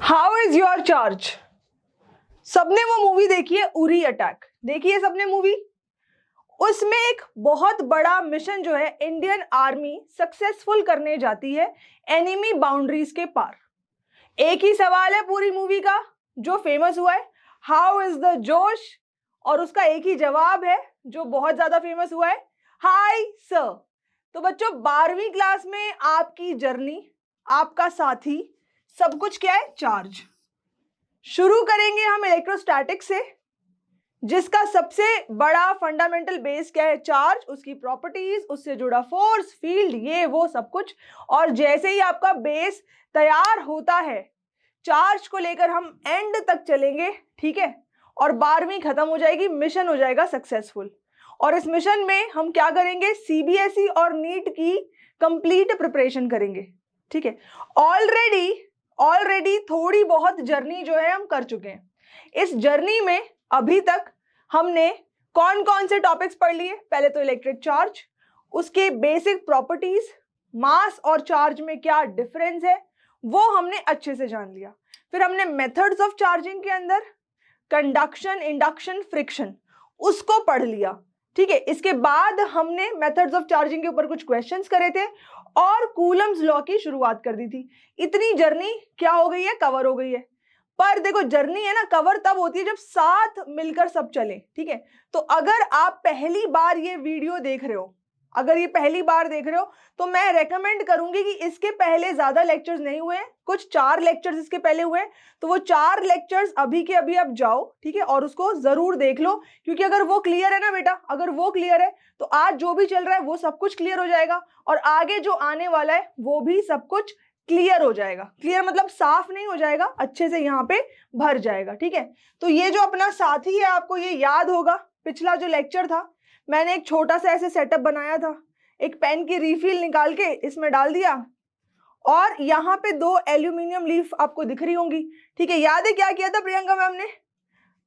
How is your charge. सबने वो movie देखी है उरी अटैक, देखी है सबने मूवी। उसमें एक बहुत बड़ा मिशन जो है इंडियन आर्मी सक्सेसफुल करने जाती है एनिमी बाउंड्रीज के पार। एक ही सवाल है पूरी मूवी का जो फेमस हुआ है, हाउ इज द जोश, और उसका एक ही जवाब है जो बहुत ज्यादा फेमस हुआ है, हाय सर। तो बच्चों 12वीं क्लास में आपकी जर्नी, आपका साथी, सब कुछ क्या है, चार्ज। शुरू करेंगे हम इलेक्ट्रोस्टैटिक से, जिसका सबसे बड़ा फंडामेंटल बेस क्या है, चार्ज, उसकी प्रॉपर्टीज, उससे जुड़ा फोर्स, फील्ड, ये वो सब कुछ। और जैसे ही आपका बेस तैयार होता है, चार्ज को लेकर हम एंड तक चलेंगे, ठीक है, और 12वीं खत्म हो जाएगी, मिशन हो जाएगा सक्सेसफुल। और इस मिशन में हम क्या करेंगे, सीबीएसई और नीट की कंप्लीट प्रिपरेशन करेंगे, ठीक है। ऑलरेडी थोड़ी बहुत जर्नी जो है हम कर चुके हैं। इस जर्नी में अभी तक हमने कौन कौन से टॉपिक्स पढ़ लिए, पहले तो इलेक्ट्रिक चार्ज, उसके बेसिक प्रॉपर्टीज, मास और चार्ज में क्या डिफरेंस है वो हमने अच्छे से जान लिया। फिर हमने मेथड्स ऑफ चार्जिंग के अंदर कंडक्शन, इंडक्शन, फ्रिक्शन, उसको पढ़ लिया, ठीक है। इसके बाद हमने मेथड्स ऑफ चार्जिंग के ऊपर कुछ क्वेश्चंस करे थे और कूलम्स लॉ की शुरुआत कर दी थी। इतनी जर्नी क्या हो गई है, कवर हो गई है। पर देखो जर्नी है ना, कवर तब होती है जब साथ मिलकर सब चले, ठीक है। तो अगर आप पहली बार ये वीडियो देख रहे हो, अगर ये पहली बार देख रहे हो, तो मैं रेकमेंड करूंगी कि इसके पहले ज्यादा लेक्चर्स नहीं हुए हैं, कुछ 4 लेक्चर्स इसके पहले हुए हैं, तो वो 4 लेक्चर्स अभी के अभी आप जाओ, ठीक है, और उसको जरूर देख लो। क्योंकि अगर वो क्लियर है ना बेटा, अगर वो क्लियर है तो आज जो भी चल रहा है वो सब कुछ क्लियर हो जाएगा, और आगे जो आने वाला है वो भी सब कुछ क्लियर हो जाएगा। क्लियर मतलब साफ नहीं हो जाएगा, अच्छे से यहाँ पे भर जाएगा, ठीक है। तो ये जो अपना साथी है, आपको ये याद होगा, पिछला जो लेक्चर था मैंने एक छोटा सा ऐसे सेटअप बनाया था, एक पेन की रिफिल निकाल के इसमें डाल दिया, और यहाँ पे 2 एल्यूमिनियम लीफ आपको दिख रही होंगी, ठीक है। याद है क्या किया था प्रियंका मैम ने,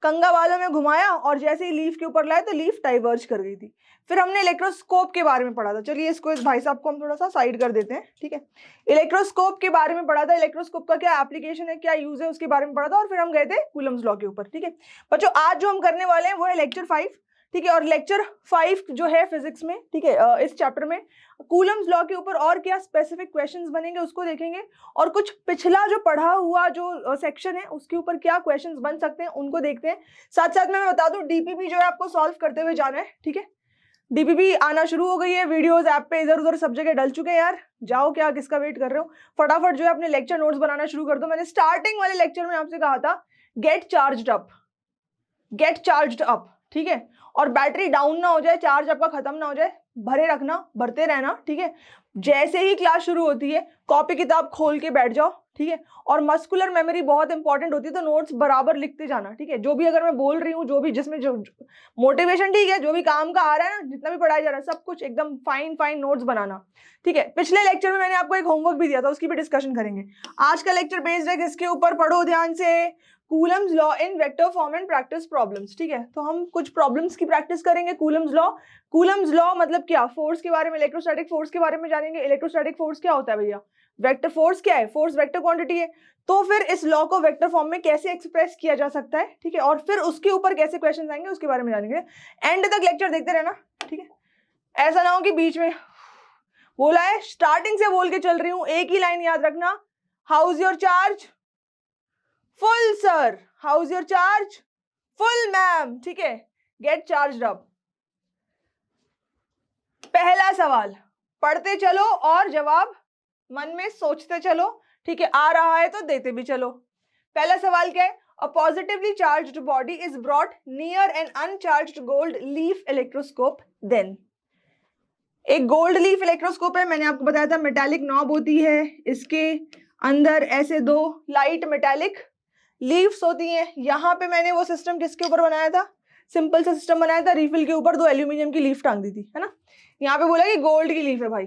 कंगा वालों में घुमाया और जैसे ही लीफ के ऊपर लाए तो लीफ डाइवर्ज कर गई थी। फिर हमने इलेक्ट्रोस्कोप के बारे में पढ़ा था, चलिए इसको इस भाई साहब को हम थोड़ा सा साइड कर देते हैं, ठीक है। इलेक्ट्रोस्कोप के बारे में पढ़ा था, इलेक्ट्रोस्कोप का क्या एप्लीकेशन है, क्या यूज है, उसके बारे में पढ़ा था, और फिर हम गए थे कूलम्स लॉ के ऊपर, ठीक है। बच्चों आज जो हम करने वाले हैं वो है लेक्चर 5, ठीक है। और लेक्चर 5 जो है फिजिक्स में, ठीक है, इस चैप्टर में कूलम्स लॉ के ऊपर और क्या स्पेसिफिक क्वेश्चंस बनेंगे उसको देखेंगे, और कुछ पिछला जो पढ़ा हुआ जो सेक्शन है उसके ऊपर क्या क्वेश्चंस बन सकते हैं उनको देखते हैं। साथ साथ में मैं बता दूं डीपीपी जो है आपको सॉल्व करते हुए जाना है, ठीक है। डीपीपी आना शुरू हो गई है, वीडियोस ऐप पे इधर उधर सब जगह डल चुके हैं यार, जाओ, क्या किसका वेट कर रहे हो, फटाफट जो है अपने लेक्चर नोट्स बनाना शुरू कर दो। मैंने स्टार्टिंग वाले लेक्चर में आपसे कहा था गेट चार्ज्ड अप, ठीक है, और बैटरी डाउन ना हो जाए, चार्ज आपका खत्म ना हो जाए, भरे रखना, भरते रहना, ठीक है। जैसे ही क्लास शुरू होती है कॉपी किताब खोल के बैठ जाओ, ठीक है। और मस्कुलर मेमोरी बहुत इंपॉर्टेंट होती है, तो नोट्स बराबर लिखते जाना, ठीक है। जो भी अगर मैं बोल रही हूँ, जो भी जिसमें जो मोटिवेशन, ठीक है, जो भी काम का आ रहा है ना, जितना भी पढ़ाया जा रहा है, सब कुछ एकदम फाइन नोट्स बनाना, ठीक है। पिछले लेक्चर में मैंने आपको एक होमवर्क भी दिया था, उसकी भी डिस्कशन करेंगे। आज का लेक्चर बेस्ड है किसके ऊपर, पढ़ो ध्यान से, Coulomb's law in vector form and practice problems, ठीक है। तो हम कुछ प्रॉब्लम्स की प्रैक्टिस करेंगे। कूलम्स लॉ मतलब क्या, फोर्स के बारे में, इलेक्ट्रोस्टैटिक फोर्स के बारे में जानेंगे। इलेक्ट्रोस्टैटिक फोर्स क्या होता है भैया, वेक्टर फोर्स क्या है, फोर्स वेक्टर क्वांटिटी है। तो फिर इस लॉ को वेक्टर फॉर्म में कैसे एक्सप्रेस किया जा सकता है, ठीक है, और फिर उसके ऊपर कैसे क्वेश्चन आएंगे उसके बारे में जानेंगे। एंड तक लेक्चर देखते रहना, ठीक है। ऐसा ना हो कि बीच में बोला है, स्टार्टिंग से बोल के चल रही हूं, एक ही लाइन याद रखना, how is your charge, full sir, how is your charge, full ma'am, ठीक है, गेट चार्ज्ड अप। पहला सवाल पढ़ते चलो और जवाब मन में सोचते चलो, ठीक है, आ रहा है तो देते भी चलो। पहला सवाल क्या है, a positively charged body is brought near an uncharged gold leaf electroscope, then. एक गोल्ड लीफ इलेक्ट्रोस्कोप है, मैंने आपको बताया था मेटालिक नॉब होती है, इसके अंदर ऐसे 2 लाइट मेटालिक लीव्स होती हैं। यहाँ पे मैंने वो सिस्टम किसके ऊपर बनाया था, सिंपल सा सिस्टम बनाया था, रिफिल के ऊपर 2 एल्यूमिनियम की लीफ टांग दी थी, है ना। यहाँ पे बोला कि गोल्ड की लीफ है भाई,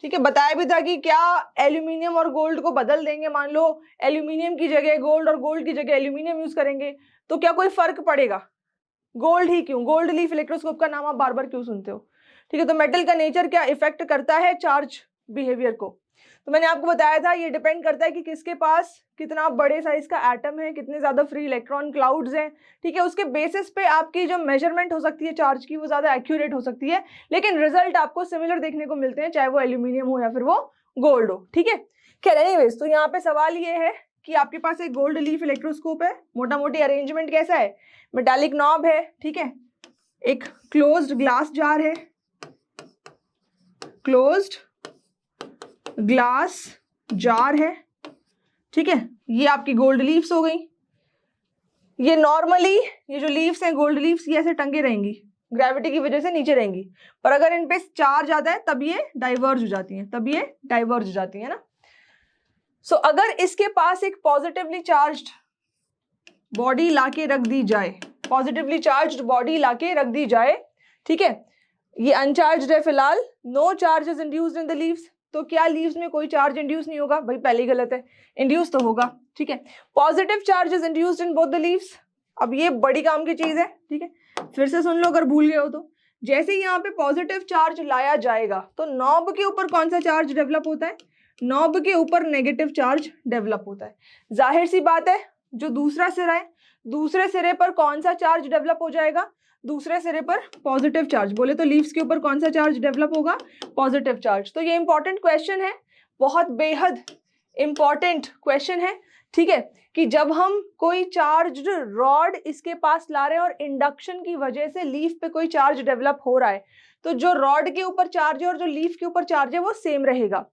ठीक है। बताया भी था कि क्या एल्यूमिनियम और गोल्ड को बदल देंगे, मान लो एल्यूमिनियम की जगह गोल्ड और गोल्ड की जगह एल्यूमिनियम यूज करेंगे तो क्या कोई फर्क पड़ेगा, गोल्ड ही क्यों, गोल्ड लीफ इलेक्ट्रोस्कोप का नाम आप बार बार क्यों सुनते हो, ठीक है। तो मेटल का नेचर क्या इफेक्ट करता है चार्ज बिहेवियर को। तो मैंने आपको बताया था ये डिपेंड करता है कि किसके पास कितना बड़े साइज का एटम है, कितने ज्यादा फ्री इलेक्ट्रॉन क्लाउड्स हैं, ठीक है। उसके बेसिस पे आपकी जो मेजरमेंट हो सकती है चार्ज की वो ज्यादा एक्यूरेट हो सकती है, लेकिन रिजल्ट आपको सिमिलर देखने को मिलते हैं, चाहे वो एल्यूमिनियम हो या फिर वो गोल्ड हो, ठीक है। खैर एनीवेज, तो यहाँ पे सवाल ये है कि आपके पास एक गोल्ड लीफ इलेक्ट्रोस्कोप है, मोटा मोटी अरेंजमेंट कैसा है, मेटालिक नॉब है, ठीक है, एक क्लोज्ड ग्लास जार है, क्लोज्ड ग्लास जार है, ठीक है। ये आपकी गोल्ड लीव्स हो गई। ये नॉर्मली ये जो लीव्स हैं गोल्ड लीव्स ये ऐसे टंगे रहेंगी, ग्रेविटी की वजह से नीचे रहेंगी, पर अगर इन पे चार्ज आता है तब ये डाइवर्ज हो जाती हैं, तब ये डाइवर्ज हो जाती है ना। सो अगर इसके पास एक पॉजिटिवली चार्ज्ड बॉडी लाके रख दी जाए, पॉजिटिवली चार्ज्ड बॉडी लाके रख दी जाए, ठीक है, ये अनचार्ज्ड है फिलहाल, no charge is induced in the leaves, तो क्या लीव्स में कोई चार्ज इंड्यूस नहीं होगा, भाई पहले ही गलत है, इंड्यूस तो होगा, ठीक है। Positive charge is induced in both the leaves, अब ये बड़ी काम की चीज है, ठीक है, फिर से सुन लो अगर भूल गए हो तो। जैसे ही यहाँ पे पॉजिटिव चार्ज लाया जाएगा तो नॉब के ऊपर कौन सा चार्ज डेवलप होता है, नॉब के ऊपर नेगेटिव चार्ज डेवलप होता है। जाहिर सी बात है जो दूसरा सिरा है, दूसरे सिरे पर कौन सा चार्ज डेवलप हो जाएगा, दूसरे सिरे पर पॉजिटिव चार्ज, बोले तो लीव्स के ऊपर कौन सा चार्ज डेवलप होगा, पॉजिटिव चार्ज। तो ये इंपॉर्टेंट क्वेश्चन है, बहुत बेहद इंपॉर्टेंट क्वेश्चन है, ठीक है, कि जब हम कोई चार्ज्ड रॉड इसके पास ला रहे हैं और इंडक्शन की वजह से लीफ पे कोई चार्ज डेवलप हो रहा है, तो जो रॉड के ऊपर चार्ज है और जो लीफ के ऊपर चार्ज है वो सेम रहेगा,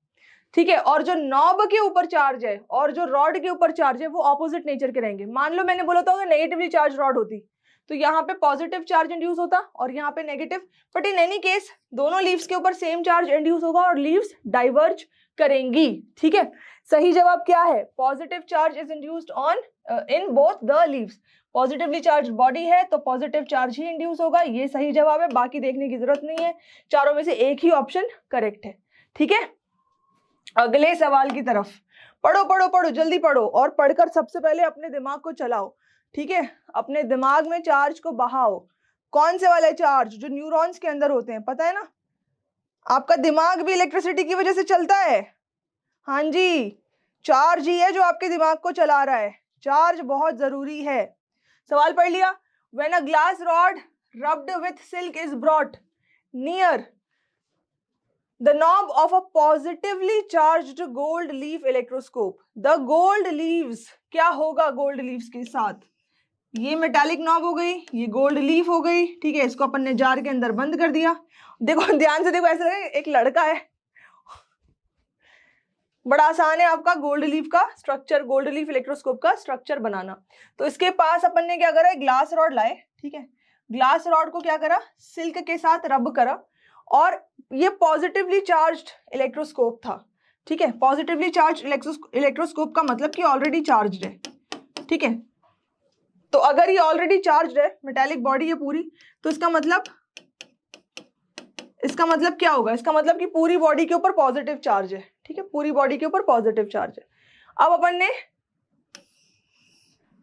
ठीक है, और जो नॉब के ऊपर चार्ज है और जो रॉड के ऊपर चार्ज है वो ऑपोजिट नेचर के रहेंगे। मान लो मैंने बोला था अगर नेगेटिवली चार्ज रॉड होती तो यहाँ पे पॉजिटिव चार्ज इंड्यूस होता और यहाँ पे negative, but in any case दोनों लीव्स के ऊपर सेम चार्ज इंड्यूस होगा और लीव्स डाइवर्ज करेंगी, ठीक है। सही जवाब क्या है, positive charge is induced on in both the leaves, positively charge body है तो पॉजिटिव चार्ज ही इंड्यूस होगा, ये सही जवाब है, बाकी देखने की जरूरत नहीं है, चारों में से एक ही ऑप्शन करेक्ट है, ठीक है। अगले सवाल की तरफ पढ़ो पढ़ो पढ़ो, जल्दी पढ़ो, और पढ़कर सबसे पहले अपने दिमाग को चलाओ, ठीक है, अपने दिमाग में चार्ज को बहाओ। कौन से वाले चार्ज, जो न्यूरॉन्स के अंदर होते हैं, पता है ना, आपका दिमाग भी इलेक्ट्रिसिटी की वजह से चलता है, हाँ जी, चार्ज ही है जो आपके दिमाग को चला रहा है, चार्ज बहुत जरूरी है। सवाल पढ़ लिया, when a glass rod rubbed with silk is brought near the knob of a positively charged gold leaf electroscope, the gold leaves, क्या होगा gold leaves के साथ, ये मेटालिक नॉब हो गई, ये गोल्ड लीफ हो गई, ठीक है, इसको अपन ने जार के अंदर बंद कर दिया। देखो ध्यान से देखो, ऐसा लगे एक लड़का है, बड़ा आसान है आपका गोल्ड लीफ का स्ट्रक्चर, गोल्ड लीफ इलेक्ट्रोस्कोप का स्ट्रक्चर बनाना। तो इसके पास अपन ने क्या करा, ग्लास रॉड लाए, ठीक है, ग्लास रॉड को क्या करा, सिल्क के साथ रब करा, और ये पॉजिटिवली चार्ज्ड इलेक्ट्रोस्कोप था, ठीक है, पॉजिटिवली चार्ज्ड इलेक्ट्रोस्कोप का मतलब कि ऑलरेडी चार्ज्ड है, ठीक है। तो अगर ये ऑलरेडी चार्ज्ड है, मेटालिक बॉडी है पूरी, तो इसका मतलब क्या होगा, इसका मतलब कि पूरी बॉडी के ऊपर पॉजिटिव चार्ज है, ठीक है, पूरी बॉडी के ऊपर पॉजिटिव चार्ज है। अब अपन ने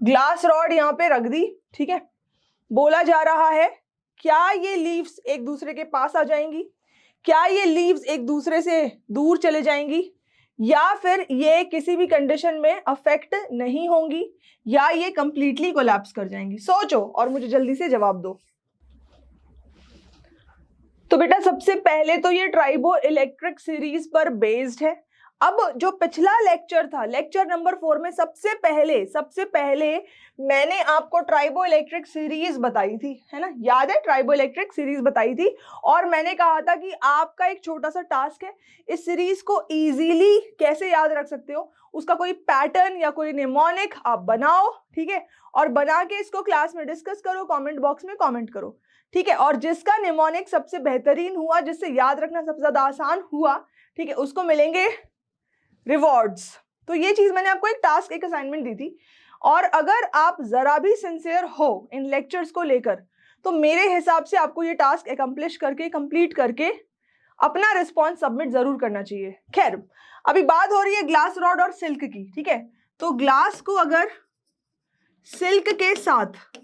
ग्लास रॉड यहाँ पे रख दी, ठीक है, बोला जा रहा है क्या ये लीव्स एक दूसरे के पास आ जाएंगी, क्या ये लीव्स एक दूसरे से दूर चले जाएंगी, या फिर ये किसी भी कंडीशन में अफेक्ट नहीं होंगी, या ये कंप्लीटली कोलैप्स कर जाएंगी। सोचो और मुझे जल्दी से जवाब दो। तो बेटा सबसे पहले तो ये ट्राइबो इलेक्ट्रिक सीरीज पर बेस्ड है। अब जो पिछला लेक्चर था, लेक्चर नंबर 4 में सबसे पहले मैंने आपको ट्राइबो इलेक्ट्रिक सीरीज बताई थी, है ना, याद है, ट्राइबो इलेक्ट्रिक सीरीज बताई थी, और मैंने कहा था कि आपका एक छोटा सा टास्क है, इस सीरीज को इजीली कैसे याद रख सकते हो, उसका कोई पैटर्न या कोई निमोनिक आप बनाओ, ठीक है, और बना के इसको क्लास में डिस्कस करो, कमेंट बॉक्स में कमेंट करो, ठीक है, और जिसका निमोनिक सबसे बेहतरीन हुआ, जिससे याद रखना सबसे ज्यादा आसान हुआ, ठीक है, उसको मिलेंगे रिवॉर्ड्स। तो ये चीज मैंने आपको एक टास्क, एक असाइनमेंट दी थी, और अगर आप जरा भी सिंसियर हो इन लेक्चर्स को लेकर तो मेरे हिसाब से आपको ये टास्क एकम्प्लिश करके, कंप्लीट करके अपना रिस्पॉन्स सबमिट जरूर करना चाहिए। खैर अभी बात हो रही है ग्लास रॉड और सिल्क की, ठीक है, तो ग्लास को अगर सिल्क के साथ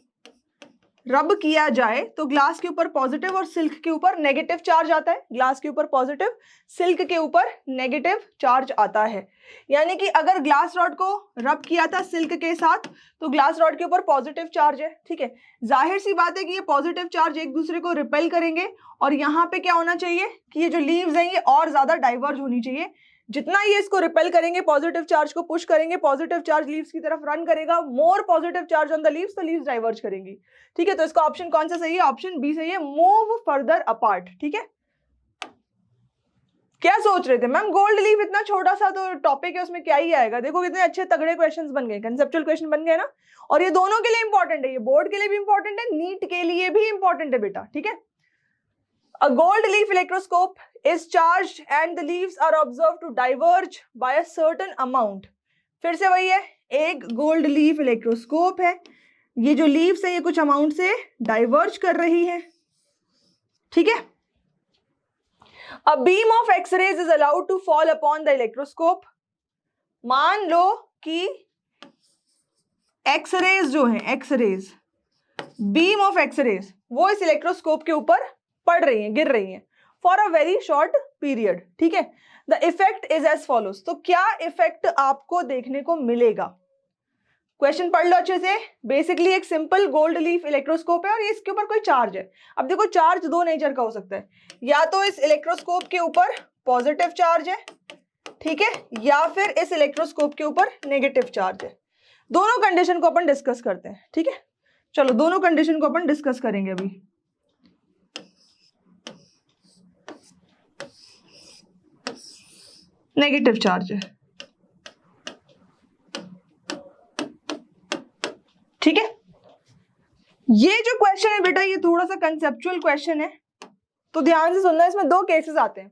रब किया जाए तो ग्लास के ऊपर पॉजिटिव और सिल्क के ऊपर नेगेटिव चार्ज आता है। ग्लास के ऊपर पॉजिटिव, सिल्क के ऊपर नेगेटिव चार्ज आता है। यानी कि अगर ग्लास रॉड को रब किया था सिल्क के साथ तो ग्लास रॉड के ऊपर पॉजिटिव चार्ज है, ठीक है। जाहिर सी बात है कि ये पॉजिटिव चार्ज एक दूसरे को रिपेल करेंगे और यहाँ पे क्या होना चाहिए कि ये जो लीव्स हैं ये और ज्यादा डाइवर्ज होनी चाहिए। जितना ये इसको रिपेल करेंगे, पॉजिटिव चार्ज को पुश करेंगे, पॉजिटिव चार्ज लीव्स की तरफ रन करेगा, more positive charge on the leaves, तो लीव्स डाइवर्ज करेंगी, ठीक है। तो इसका ऑप्शन कौन सा सही है? ऑप्शन बी सही है, मूव फर्दर अपार्ट, ठीक है। क्या सोच रहे थे मैम, गोल्ड लीफ इतना छोटा सा तो टॉपिक है, उसमें क्या ही आएगा। देखो कितने अच्छे तगड़े क्वेश्चंस बन गए, कंसेप्चुअल क्वेश्चन बन गए ना। और ये दोनों के लिए इंपॉर्टेंट है, ये बोर्ड के लिए भी इंपॉर्टेंट है, नीट के लिए भी इंपॉर्टेंट है बेटा, ठीक है। A gold leaf electroscope is charged and the leaves are observed to diverge by a certain amount. फिर से वही है, एक गोल्ड लीफ इलेक्ट्रोस्कोप है, ये जो लीव्स है ये कुछ अमाउंट से डाइवर्ज कर रही है, ठीक है। A beam of X-rays is allowed to fall upon the electroscope. मान लो कि एक्सरेज जो है, एक्सरेज, बीम ऑफ एक्सरेज वो इस इलेक्ट्रोस्कोप के ऊपर पड़ रही हैं, गिर रही हैं for a very short period, ठीक है। The effect is as follows. तो क्या इफेक्ट आपको देखने को मिलेगा? क्वेश्चन पढ़ लो अच्छे से। बेसिकली एक सिंपल गोल्ड लीफ इलेक्ट्रोस्कोप है और इसके ऊपर कोई चार्ज है। अब देखो चार्ज दो नेचर का हो सकता है, या तो इस इलेक्ट्रोस्कोप के ऊपर पॉजिटिव चार्ज है, ठीक है, या फिर इस इलेक्ट्रोस्कोप के ऊपर नेगेटिव चार्ज है। दोनों कंडीशन को अपन डिस्कस करते हैं, ठीक है। चलो दोनों कंडीशन को अपन डिस्कस करेंगे अभी। नेगेटिव चार्ज है, ठीक है। ये जो क्वेश्चन है बेटा ये थोड़ा सा कंसेप्चुअल क्वेश्चन है, तो ध्यान से सुनना। इसमें दो केसेस आते हैं।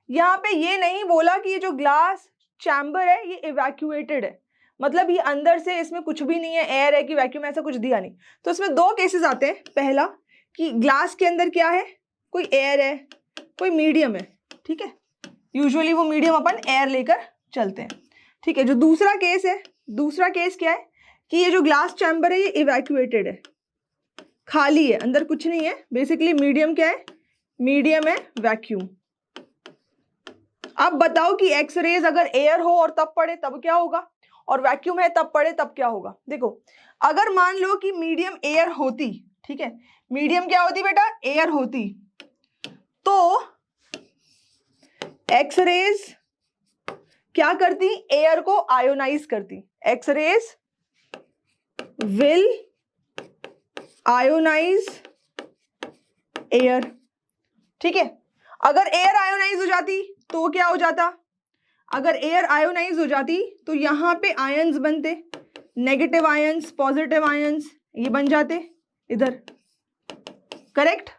यहाँ पे ये नहीं बोला कि ये जो ग्लास चैम्बर है ये इवैक्यूएटेड है, मतलब ये अंदर से इसमें कुछ भी नहीं है, एयर है कि वैक्यूम, ऐसा कुछ दिया नहीं। तो इसमें दो केसेस आते हैं। पहला कि ग्लास के अंदर क्या है, कोई एयर है, कोई मीडियम है, ठीक है। यूजुअली वो मीडियम अपन एयर लेकर चलते हैं, ठीक है। जो दूसरा केस है, दूसरा केस क्या है कि ये जो ग्लास चैम्बर है ये इवैक्यूएटेड है, खाली है, अंदर कुछ नहीं है। बेसिकली मीडियम क्या है? मीडियम है वैक्यूम। अब बताओ कि एक्स रेज अगर एयर हो और तब पड़े तब क्या होगा, और वैक्यूम है तब पड़े तब क्या होगा। देखो अगर मान लो कि मीडियम एयर होती, ठीक है, मीडियम क्या होती बेटा? एयर होती, तो एक्स रेज क्या करती? एयर को आयोनाइज करती। X rays will ionise air, ठीक है। अगर एयर आयोनाइज हो जाती तो क्या हो जाता? अगर एयर आयोनाइज हो जाती तो यहां पे आयंस बनते, नेगेटिव आयंस, पॉजिटिव आयंस, ये बन जाते इधर, करेक्ट।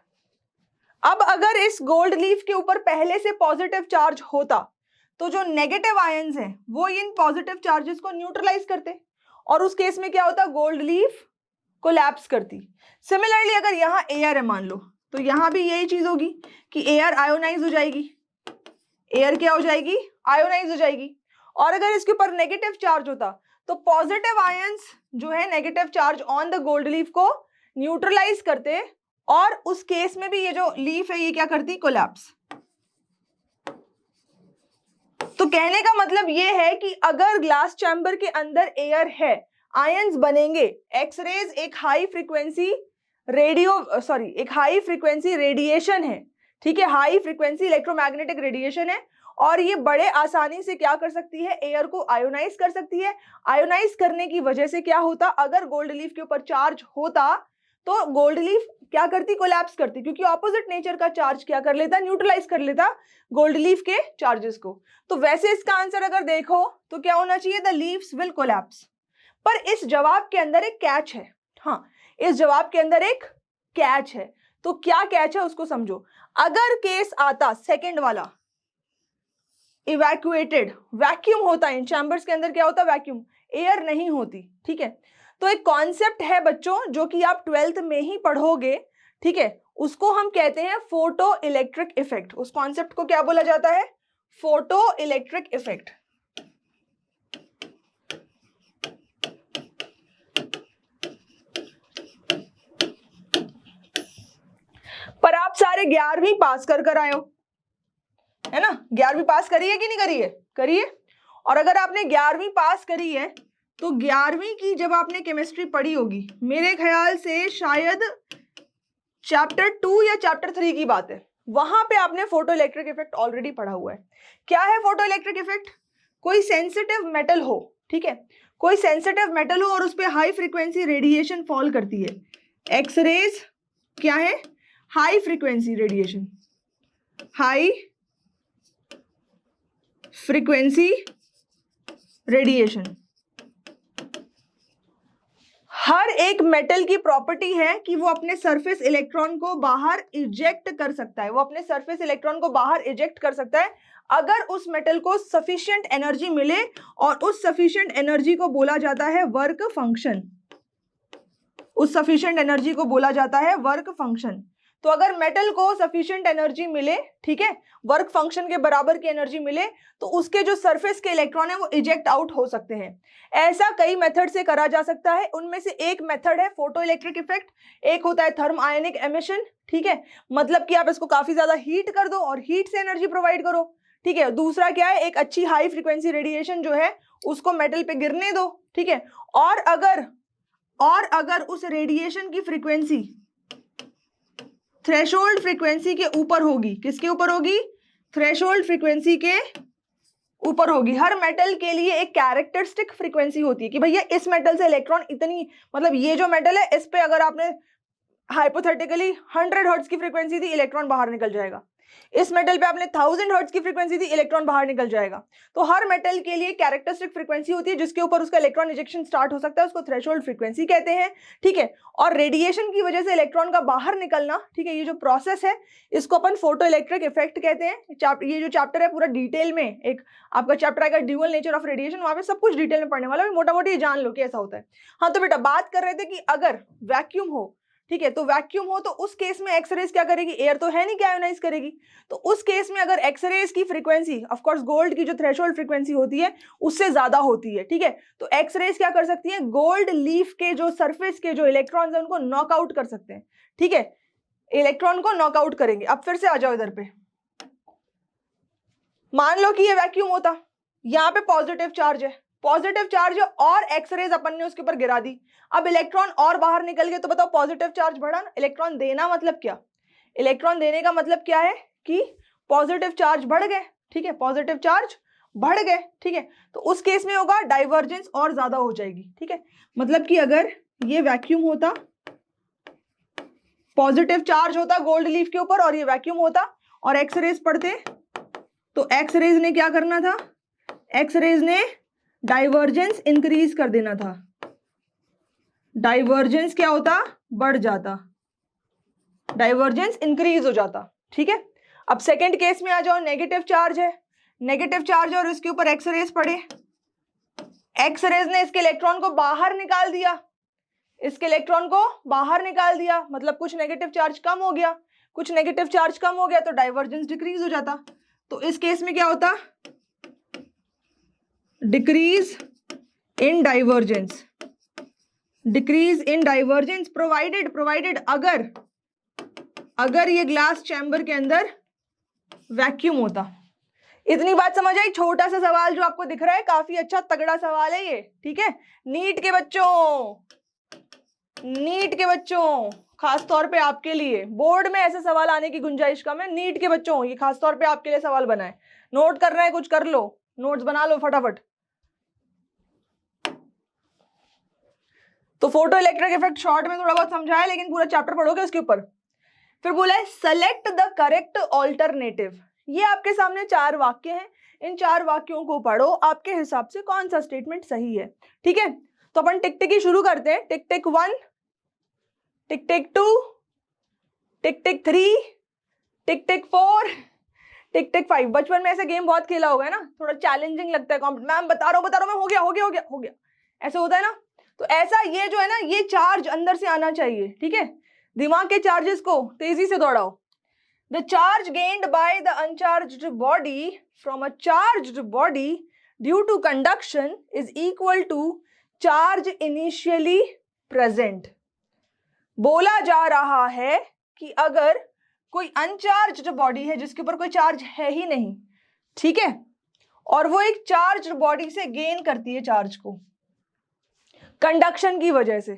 अब अगर इस गोल्ड लीफ के ऊपर पहले से पॉजिटिव चार्ज होता तो जो नेगेटिव आयंस हैं वो इन पॉजिटिव चार्जेस को न्यूट्रलाइज करते, और उस केस में क्या होता? गोल्ड लीफ कोलैप्स करती। सिमिलरली अगर यहाँ एयर है मान लो, तो यहाँ भी यही चीज होगी कि एयर आयोनाइज हो जाएगी, एयर क्या हो जाएगी? आयोनाइज हो जाएगी। और अगर इसके ऊपर नेगेटिव चार्ज होता तो पॉजिटिव आयंस जो है negative charge on the gold leaf को न्यूट्रलाइज करते, और उस केस में भी ये जो लीफ है ये क्या करती? कोलैप्स। तो कहने का मतलब ये है कि अगर ग्लास चैम्बर के अंदर एयर है, आयंस बनेंगे। एक्स रेज एक हाई फ्रीक्वेंसी एक हाई फ्रीक्वेंसी रेडिएशन है, ठीक है, हाई फ्रीक्वेंसी इलेक्ट्रोमैग्नेटिक रेडिएशन है, और ये बड़े आसानी से क्या कर सकती है? एयर को आयोनाइज कर सकती है। आयोनाइज करने की वजह से क्या होता? अगर गोल्ड लीफ के ऊपर चार्ज होता तो गोल्ड लीफ क्या करती? कोलैप्स करती, क्योंकि ऑपोजिट नेचर का चार्ज क्या कर लेता? न्यूट्रलाइज कर लेता गोल्ड लीफ के चार्जेस को। तो वैसे इसका आंसर अगर देखो तो क्या होना चाहिए? The leaves will collapse. पर इस जवाब के अंदर एक कैच है। हाँ, इस जवाब के अंदर एक कैच है। तो क्या कैच है उसको समझो। अगर केस आता सेकंड वाला, इवैक्यूएटेड, वैक्यूम होता, इन चैम्बर्स के अंदर क्या होता? वैक्यूम, एयर नहीं होती, ठीक है। तो एक कॉन्सेप्ट है बच्चों जो कि आप 12th में ही पढ़ोगे, ठीक है, उसको हम कहते हैं फोटो इलेक्ट्रिक इफेक्ट। उस कॉन्सेप्ट को क्या बोला जाता है? Photo electric effect. पर आप सारे 11वीं पास कर आए हो, है ना? 11वीं पास करी है कि नहीं करी है? करी है। और अगर आपने 11वीं पास करी है तो 11वीं की जब आपने केमिस्ट्री पढ़ी होगी, मेरे ख्याल से शायद चैप्टर 2 या चैप्टर 3 की बात है, वहां पे आपने फोटो इलेक्ट्रिक इफेक्ट ऑलरेडी पढ़ा हुआ है। क्या है फोटो इलेक्ट्रिक इफेक्ट? कोई सेंसिटिव मेटल हो, ठीक है, कोई सेंसिटिव मेटल हो और उस पर हाई फ्रीक्वेंसी रेडिएशन फॉल करती है। एक्सरेज क्या है? High frequency radiation, high frequency radiation. हर एक मेटल की प्रॉपर्टी है कि वो अपने सरफेस इलेक्ट्रॉन को बाहर इजेक्ट कर सकता है, वो अपने सरफेस इलेक्ट्रॉन को बाहर इजेक्ट कर सकता है अगर उस मेटल को सफिशिएंट एनर्जी मिले, और उस सफिशिएंट एनर्जी को बोला जाता है वर्क फंक्शन। उस सफिशिएंट एनर्जी को बोला जाता है वर्क फंक्शन। तो अगर मेटल को सफिशिएंट एनर्जी मिले, ठीक है, वर्क फंक्शन के बराबर की एनर्जी मिले, तो उसके जो सरफेस के इलेक्ट्रॉन है वो इजेक्ट आउट हो सकते हैं। ऐसा कई मेथड से करा जा सकता है, उनमें से एक मेथड है फोटो इलेक्ट्रिक इफेक्ट, एक होता है थर्म आयनिक एमिशन, ठीक है, मतलब कि आप इसको काफी ज्यादा हीट कर दो और हीट से एनर्जी प्रोवाइड करो, ठीक है। दूसरा क्या है? एक अच्छी हाई फ्रीक्वेंसी रेडिएशन जो है उसको मेटल पे गिरने दो, ठीक है। और अगर उस रेडिएशन की फ्रीक्वेंसी थ्रेशोल्ड फ्रीक्वेंसी के ऊपर होगी, किसके ऊपर होगी? थ्रेशोल्ड फ्रीक्वेंसी के ऊपर होगी। हर मेटल के लिए एक कैरेक्टरिस्टिक फ्रीक्वेंसी होती है कि भैया इस मेटल से इलेक्ट्रॉन इतनी, मतलब ये जो मेटल है इस पे अगर आपने हाइपोथेटिकली 100 हर्ट्ज की फ्रीक्वेंसी दी, इलेक्ट्रॉन बाहर निकल जाएगा। इस मेटल पे आपने 1000 हर्ट्ज की फ्रीक्वेंसी दी, इलेक्ट्रॉन बाहर निकल जाएगा। तो हर मेटल के लिए कैरेक्टरिस्टिक फ्रीक्वेंसी होती है जिसके ऊपर उसका इलेक्ट्रॉन इजेक्शन स्टार्ट हो सकता है, उसको थ्रेशोल्ड फ्रीक्वेंसी कहते हैं, ठीक है। और रेडिएशन की वजह से इलेक्ट्रॉन का बाहर निकलना, ठीक है, ये जो प्रोसेस है इसको अपन फोटो इलेक्ट्रिक इफेक्ट कहते हैं। ये जो चैप्टर है पूरा डिटेल में, एक आपका चैप्टर आएगा ड्यूअल नेचर ऑफ रेडिएशन, वहां पे सब कुछ डिटेल में पढ़ने वाला है, मोटा मोटी जान लो कि ऐसा होता है। हाँ तो बेटा बात कर रहे थे कि अगर वैक्यूम हो, ठीक है, तो वैक्यूम हो तो उस केस में एक्सरेज क्या करेगी? एयर तो है नहीं कि आयोनाइज करेगी। तो उस केस में अगर एक्सरेज की फ्रीक्वेंसी, ऑफ कोर्स गोल्ड की जो थ्रेशोल्ड फ्रीक्वेंसी होती है उससे ज्यादा होती है, ठीक है, तो एक्सरेज क्या कर सकती है? गोल्ड लीफ के जो सरफेस के जो इलेक्ट्रॉन्स है उनको नॉकआउट कर सकते हैं, ठीक है, इलेक्ट्रॉन को नॉकआउट करेंगे। अब फिर से आ जाओ इधर पे, मान लो कि ये वैक्यूम होता, यहाँ पे पॉजिटिव चार्ज है, पॉजिटिव चार्ज और एक्सरेज अपन ने उसके ऊपर गिरा दी, अब इलेक्ट्रॉन और बाहर निकल गए, तो बताओ पॉजिटिव चार्ज बढ़ा ना। इलेक्ट्रॉन देना मतलब क्या? इलेक्ट्रॉन देने का मतलब क्या है कि पॉजिटिव चार्ज बढ़ गए, ठीक है, पॉजिटिव चार्ज बढ़ गए, ठीक है। तो उस केस में होगा डाइवर्जेंस और ज्यादा हो जाएगी, ठीक है। मतलब कि अगर ये वैक्यूम होता, पॉजिटिव चार्ज होता गोल्ड लीफ के ऊपर और ये वैक्यूम होता और एक्सरेज पढ़ते, तो एक्सरेज ने क्या करना था? एक्सरेज ने डाइवर्जेंस इंक्रीज कर देना था, डाइवर्जेंस क्या होता? बढ़ जाता, डाइवर्जेंस इंक्रीज हो जाता, ठीक है। अब सेकंड केस में आ जाओ, नेगेटिव चार्ज है, नेगेटिव चार्ज और इसके ऊपर एक्सरेज पड़े, एक्सरेज ने इसके इलेक्ट्रॉन को बाहर निकाल दिया, इसके इलेक्ट्रॉन को बाहर निकाल दिया, मतलब कुछ नेगेटिव चार्ज कम हो गया, कुछ नेगेटिव चार्ज कम हो गया तो डाइवर्जेंस डिक्रीज हो जाता। तो इस केस में क्या होता? Decrease in divergence, decrease in divergence provided अगर ये ग्लास चैम्बर के अंदर वैक्यूम होता। इतनी बात समझ आई? छोटा सा सवाल जो आपको दिख रहा है, काफी अच्छा तगड़ा सवाल है ये, ठीक है। नीट के बच्चों खास तौर पे आपके लिए, बोर्ड में ऐसे सवाल आने की गुंजाइश कम है, नीट के बच्चों ये खास तौर पे आपके लिए सवाल बना है। नोट कर रहे हैं कुछ कर लो, नोट्स बना लो फटाफट। तो फोटो इलेक्ट्रिक इफेक्ट शॉर्ट में थोड़ा बहुत समझाया, लेकिन पूरा चैप्टर पढ़ोगे उसके ऊपर। फिर बोला है सेलेक्ट द करेक्ट ऑल्टरनेटिव। ये आपके सामने 4 वाक्य हैं, इन 4 वाक्यों को पढ़ो, आपके हिसाब से कौन सा स्टेटमेंट सही है, ठीक है। तो अपन टिक टिक ही शुरू करते हैं। टिक टिक 1, टिक टिक 2, टिक टिक 3, टिक टिक 4, टिक टिक 5। बचपन में ऐसे गेम बहुत खेला होगा है ना, थोड़ा चैलेंजिंग लगता है, मैम बता रहा हूँ मैं, हो गया ऐसा होता है ना। तो ऐसा ये जो है ना, ये चार्ज अंदर से आना चाहिए, ठीक है। दिमाग के चार्जेस को तेजी से दौड़ाओ। The charge gained by the uncharged body from a charged body due to conduction is equal to charge initially present. बोला जा रहा है कि अगर कोई अनचार्ज्ड बॉडी है जिसके ऊपर कोई चार्ज है ही नहीं, ठीक है, और वो एक चार्ज्ड बॉडी से गेन करती है चार्ज को कंडक्शन की वजह से,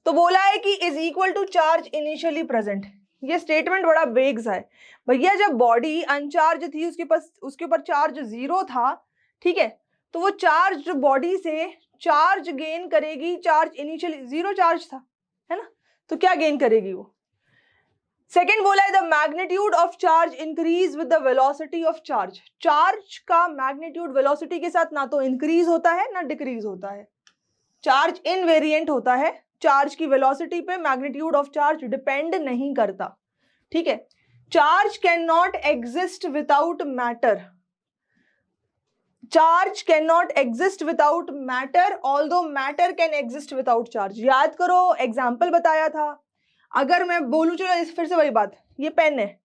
तो बोला है कि is equal to charge initially present. ये स्टेटमेंट बड़ा वेग सा है भैया, जब बॉडी अनचार्ज थी उसके ऊपर चार्ज 0 था, ठीक है, तो वो चार्ज बॉडी से चार्ज गेन करेगी, चार्ज इनिशियली 0 चार्ज था, है ना, तो क्या गेन करेगी वो। सेकेंड बोला है the magnitude of charge increase with the velocity of charge. Charge का मैग्नीट्यूड वेलोसिटी के साथ ना तो इंक्रीज होता है ना डिक्रीज होता है, चार्ज इनवेरिएंट होता है, चार्ज की वेलोसिटी पे मैग्नीट्यूड ऑफ चार्ज डिपेंड नहीं करता, ठीक है। Charge can not exist without matter, charge can not exist without matter although matter can exist without charge. याद करो एग्जाम्पल बताया था, अगर मैं बोलूं, चलो फिर से वही बात, ये पेन है,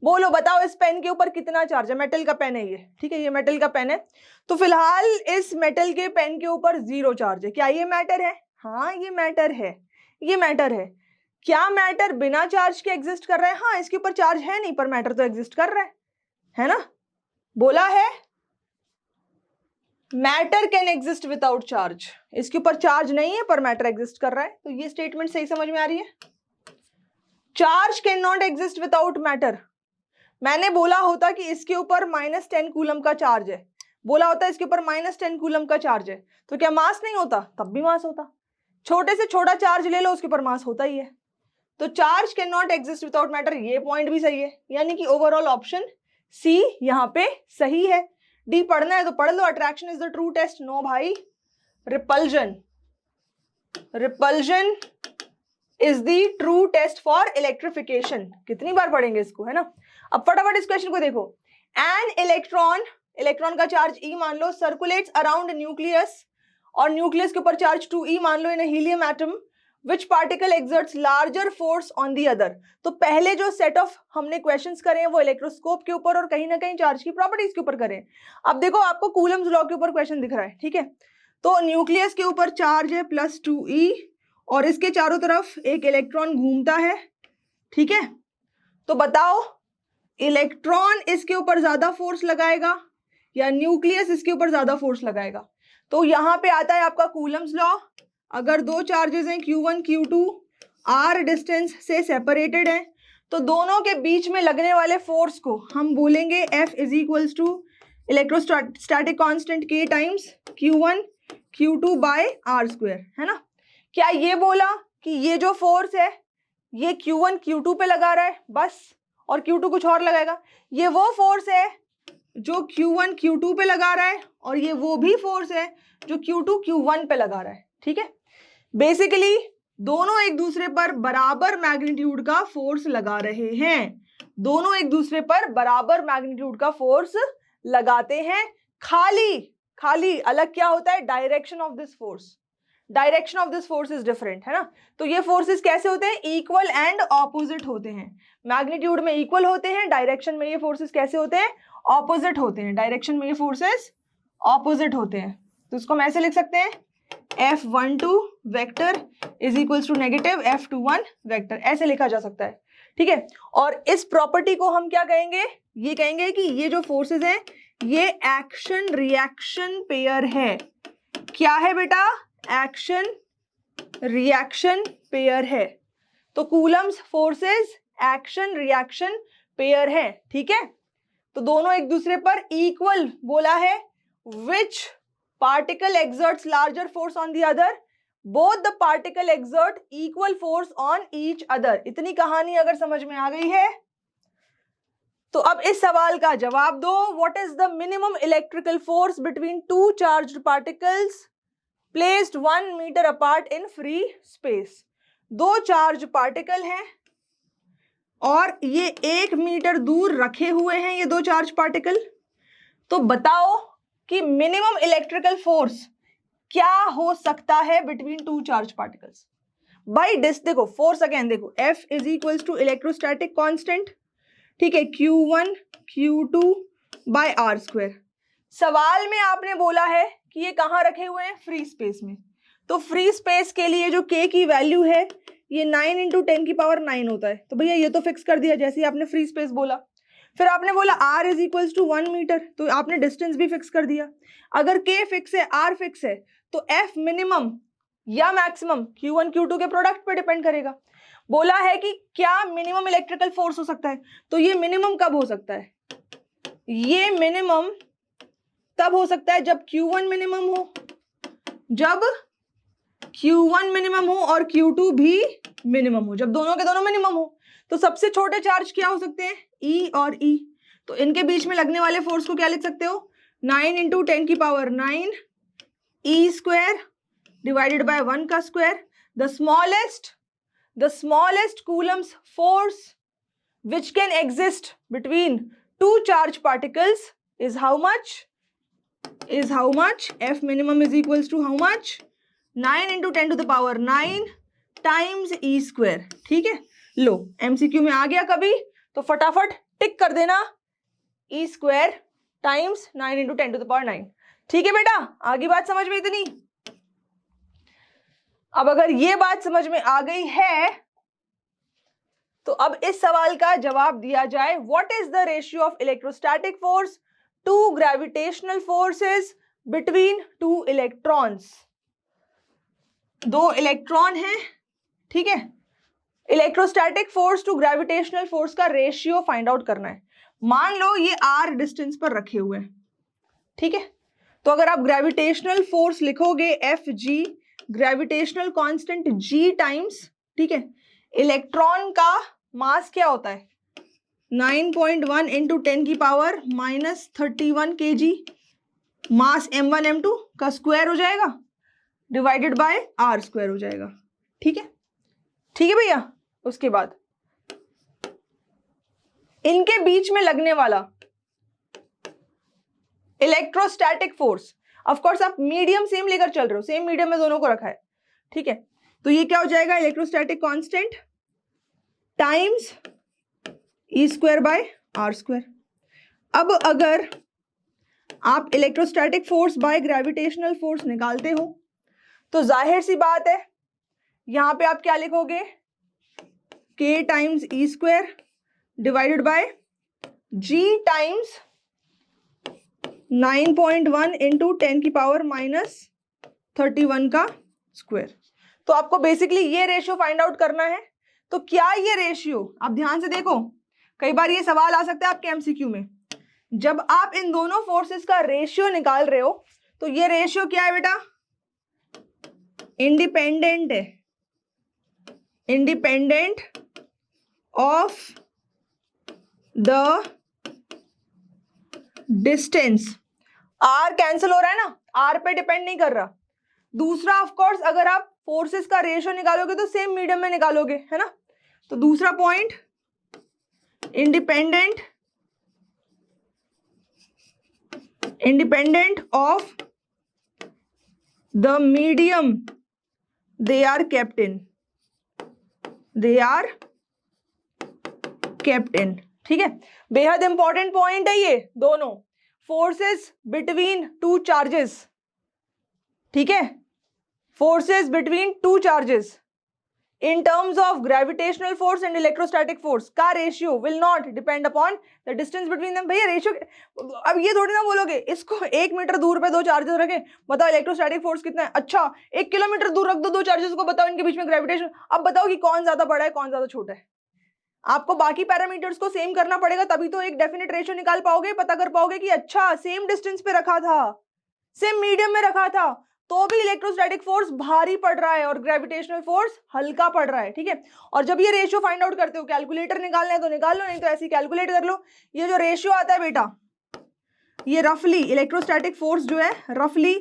बोलो बताओ इस पेन के ऊपर कितना चार्ज है, मेटल का पेन है ये, ठीक है, ये मेटल का पेन है, तो फिलहाल इस मेटल के पेन के ऊपर 0 चार्ज है, क्या ये मैटर है? हाँ ये मैटर है, ये मैटर है। क्या मैटर बिना चार्ज के एग्जिस्ट कर रहा है? हाँ इसके ऊपर चार्ज है नहीं पर मैटर तो एग्जिस्ट कर रहा है ना, बोला है matter can exist without charge, इसके ऊपर चार्ज नहीं है पर मैटर एग्जिस्ट कर रहा है, तो ये स्टेटमेंट सही समझ में आ रही है। Charge can not exist without matter, मैंने बोला होता कि इसके ऊपर -10 कूलम का चार्ज है, बोला होता है इसके ऊपर -10 कूलम का चार्ज है, तो क्या मास नहीं होता? तब भी मास होता, छोटे से छोटा चार्ज ले लो उसके ऊपर मास होता ही है, तो charge can not exist without matter, ये पॉइंट भी सही है, यानी कि ओवरऑल ऑप्शन सी यहाँ पे सही है। डी पढ़ना है तो पढ़ लो, attraction is the true test, no भाई, repulsion, repulsion is the true test for electrification. कितनी बार पढ़ेंगे इसको, है ना। अब फटाफट इस क्वेश्चन को देखो, एन इलेक्ट्रॉन, इलेक्ट्रॉन का चार्ज E मान लो, सर्कुलेट्स अराउंड न्यूक्लियस, और न्यूक्लियस के ऊपर चार्ज 2E मान लो in helium atom, which particle exerts larger force on the other. तो पहले जो सेट ऑफ हमने क्वेश्चंस करे हैं वो इलेक्ट्रोस्कोप के ऊपर और कहीं ना कहीं चार्ज की प्रॉपर्टीज के ऊपर करें। अब देखो आपको कूलम्स लॉ के ऊपर क्वेश्चन दिख रहा है, ठीक है, तो न्यूक्लियस के ऊपर चार्ज है +2E और इसके चारों तरफ एक इलेक्ट्रॉन घूमता है, ठीक है, तो बताओ इलेक्ट्रॉन इसके ऊपर ज्यादा फोर्स लगाएगा या न्यूक्लियस इसके ऊपर ज्यादा फोर्स लगाएगा। तो यहाँ पे आता है आपका कूलम्स लॉ, अगर दो चार्जेस हैं Q1 Q2 r डिस्टेंस से सेपरेटेड हैं तो दोनों के बीच में लगने वाले फोर्स को हम बोलेंगे F is equals to electrostatic constant K times Q1 Q2 by r², है ना। क्या ये बोला कि ये जो फोर्स है ये Q1 Q2 पे लगा रहा है बस, और Q2 कुछ और लगाएगा? ये वो फोर्स है जो Q1 Q2 पे लगा रहा है और ये वो भी फोर्स है जो Q2 Q1 पे लगा रहा है, ठीक है। बेसिकली दोनों एक दूसरे पर बराबर मैग्नीट्यूड का फोर्स लगा रहे हैं, दोनों एक दूसरे पर बराबर मैग्नीट्यूड का फोर्स लगाते हैं, खाली अलग क्या होता है, direction of this force, direction of this force is different, है ना। तो ये फोर्सेस कैसे होते हैं, इक्वल एंड ऑपोजिट होते हैं, मैग्नीट्यूड में इक्वल होते हैं, डायरेक्शन में ये फोर्सेस कैसे होते हैं, ऑपोजिट होते हैं, डायरेक्शन में ये फोर्सेस ऑपोजिट होते हैं। तो इसको हम ऐसे लिख सकते हैं F12 vector is equals to negative F21 vector, ऐसे लिखा जा सकता है, ठीक है। और इस प्रॉपर्टी को हम क्या कहेंगे, ये कहेंगे कि ये जो फोर्सेस हैं ये एक्शन रिएक्शन पेयर है। क्या है बेटा, एक्शन रिएक्शन पेयर है। तो Coulomb's forces action reaction pair है, ठीक है। तो दोनों एक दूसरे पर इक्वल बोला है, विच particle exerts larger force on the other, both the particle exert equal force on each other. इतनी कहानी अगर समझ में आ गई है तो अब इस सवाल का जवाब दो, what is the minimum electrical force between two charged particles placed 1 metre apart in free space. दो चार्ज पार्टिकल हैं और ये 1 मीटर दूर रखे हुए हैं ये दो चार्ज पार्टिकल, तो बताओ कि मिनिमम इलेक्ट्रिकल फोर्स क्या हो सकता है बिटवीन टू चार्ज पार्टिकल्स। बाई देखो फोर्स अगेन देखो, F is equals to electrostatic constant, ठीक है, Q1 Q2 बाय r²। सवाल में आपने बोला है कि ये कहाँ रखे हुए हैं, फ्री स्पेस में, तो फ्री स्पेस के लिए जो K की वैल्यू है ये 9 इंटू 10 की पावर 9 होता है। तो भैया ये तो फिक्स कर दिया जैसे ही आपने फ्री स्पेस बोला। फिर आपने बोला r इज इक्वल्स टू 1 मीटर, तो आपने डिस्टेंस भी फिक्स कर दिया। अगर k फिक्स है, r फिक्स है, तो f मिनिमम या मैक्सिमम Q1 Q2 के प्रोडक्ट पे डिपेंड करेगा। बोला है कि क्या मिनिमम इलेक्ट्रिकल फोर्स हो सकता है, तो ये मिनिमम कब हो सकता है? ये मिनिमम तब हो सकता है जब Q1 मिनिमम हो, जब Q1 मिनिमम हो और Q2 भी मिनिमम हो, जब दोनों के दोनों मिनिमम हो। तो सबसे छोटे चार्ज क्या हो सकते हैं? E और E। तो इनके बीच में लगने वाले फोर्स को क्या लिख सकते हो? 9 इंटू 10 की power 9 E square divided by 1 का square. The smallest Coulomb's force which can exist between two charge particles is how much? F minimum is equals to how much? 9 into 10 to the power 9 times E square। ठीक है, लो MCQ में आ गया कभी तो फटाफट टिक कर देना, E square times 9 into 10 to the power 9। ठीक है बेटा, आगे बात समझ में इतनी? अब अगर ये बात समझ में आ गई है तो अब इस सवाल का जवाब दिया जाए। What is the ratio of electrostatic force to gravitational forces between two electrons? दो इलेक्ट्रॉन है, ठीक है, electrostatic force to gravitational force का रेशियो फाइंड आउट करना है। मान लो ये r डिस्टेंस पर रखे हुए हैं, ठीक है, तो अगर आप ग्रेविटेशनल फोर्स लिखोगे Fg, gravitational constant g times, ठीक है, इलेक्ट्रॉन का मास क्या होता है? 9.1 इंटू 10 की पावर माइनस 31 kg, मास m1 m2 का स्क्वायर हो जाएगा डिवाइडेड बाय r स्क्वायर हो जाएगा। ठीक है, ठीक है भैया। उसके बाद इनके बीच में लगने वाला इलेक्ट्रोस्टैटिक फोर्स, ऑफ कोर्स आप मीडियम सेम लेकर चल रहे हो, सेम मीडियम में दोनों को रखा है, ठीक है, तो ये क्या हो जाएगा? Electrostatic constant times E square by R square. अब अगर आप electrostatic force by gravitational force निकालते हो तो जाहिर सी बात है यहां पे आप क्या लिखोगे? k times E square divided by g times 9.1 into 10 की पावर माइनस 31 का स्क्वायर। तो आपको बेसिकली ये रेशियो फाइंड आउट करना है। तो क्या ये रेशियो, आप ध्यान से देखो, कई बार ये सवाल आ सकता है आपके एमसीक्यू में, जब आप इन दोनों फोर्सेस का रेशियो निकाल रहे हो तो ये रेशियो क्या है बेटा? इंडिपेंडेंट है, independent of the distance. R cancel हो रहा है ना, आर पे डिपेंड नहीं कर रहा। दूसरा ऑफ कोर्स अगर आप फोर्सेस का रेशियो निकालोगे तो सेम मीडियम में निकालोगे, है ना। तो दूसरा point, independent of the medium they are kept in, ठीक है। बेहद इंपॉर्टेंट पॉइंट है ये दोनों, फोर्सेस बिटवीन टू चार्जेस, ठीक है, forces between two charges in terms of gravitational force and electrostatic force का ratio will not depend upon the distance between them। भैया रेशियो, अब ये थोड़ी ना बोलोगे इसको 1 मीटर दूर पे दो चार्जेस रखे, बताओ इलेक्ट्रोस्टैटिक फोर्स कितना है? अच्छा 1 किलोमीटर दूर रख दो दो चार्जेस को, बताओ इनके बीच में ग्रेविटेशन, अब बताओ कि कौन ज्यादा बड़ा है कौन ज्यादा छोटा है। आपको बाकी पैरामीटर्स को सेम करना पड़ेगा, तभी तो एक डेफिनेट रेशियो निकाल पाओगे, पता कर पाओगे कि अच्छा सेम डिस्टेंस पे रखा था, सेम मीडियम में रखा था, तो भी इलेक्ट्रोस्टैटिक फोर्स भारी पड़ रहा है और ग्रेविटेशनल फोर्स हल्का पड़ रहा है, ठीक है। और जब ये रेशियो फाइंड आउट करते हो, कैलकुलेटर निकालना है तो निकाल लो, नहीं तो ऐसे ही कैलकुलेट कर लो। ये जो रेशियो आता है बेटा, ये रफली इलेक्ट्रोस्टैटिक फोर्स जो है रफली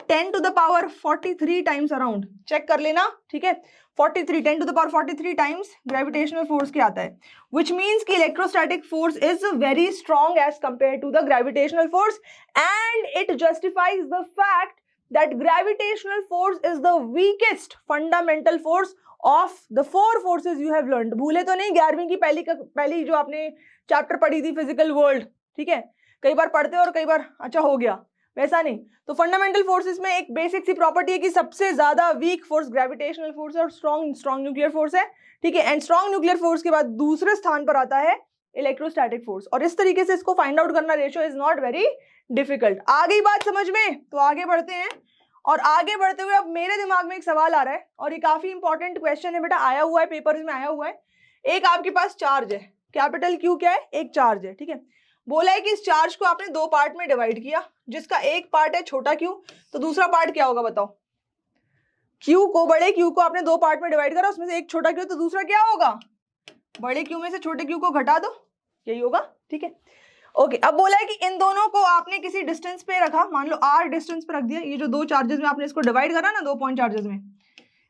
10 to the power 43 times around, check कर लेना, ठीक है, 43 10 to the power 43 times gravitational force के आता है, विच मीन्स कि electrostatic force is very strong as compare to the gravitational force, and it justifies the fact that gravitational force is the weakest fundamental force of the four forces you have learned। भूले तो नहीं 11वीं की पहली जो आपने chapter पढ़ी थी फिजिकल वर्ल्ड, ठीक है, कई बार पढ़ते हो और कई बार अच्छा हो गया, वैसा नहीं। तो फंडामेंटल फोर्सेस में एक बेसिक सी प्रॉपर्टी है कि सबसे ज्यादा वीक फोर्स ग्रेविटेशनल फोर्स है और स्ट्रॉन्ग न्यूक्लियर फोर्स है, ठीक है। एंड स्ट्रॉन्ग न्यूक्लियर फोर्स के बाद दूसरे स्थान पर आता है इलेक्ट्रोस्टैटिक फोर्स। और इस तरीके से इसको फाइंड आउट करना ratio is not very difficult. आ गई बात समझ में? तो आगे बढ़ते हैं। और आगे बढ़ते हुए अब मेरे दिमाग में एक सवाल आ रहा है और ये काफी इंपॉर्टेंट क्वेश्चन है बेटा, आया हुआ है पेपर्स में, आया हुआ है। एक आपके पास चार्ज है, कैपिटल क्यू क्या है? एक चार्ज है, ठीक है। बोला है कि इस चार्ज को आपने दो पार्ट में डिवाइड किया, जिसका एक पार्ट है छोटा क्यू, तो दूसरा पार्ट क्या होगा बताओ? क्यू को, बड़े क्यू को आपने दो पार्ट में डिवाइड करा, उसमें से एक छोटा क्यू, तो दूसरा क्या होगा? बड़े क्यू में से छोटे क्यू को घटा दो, यही होगा, ठीक है। ओके, अब बोला है कि इन दोनों को आपने किसी डिस्टेंस पे रखा, मान लो r डिस्टेंस पे रख दिया। ये जो दो चार्जेस में आपने इसको डिवाइड करा ना, दो पॉइंट चार्जेस में,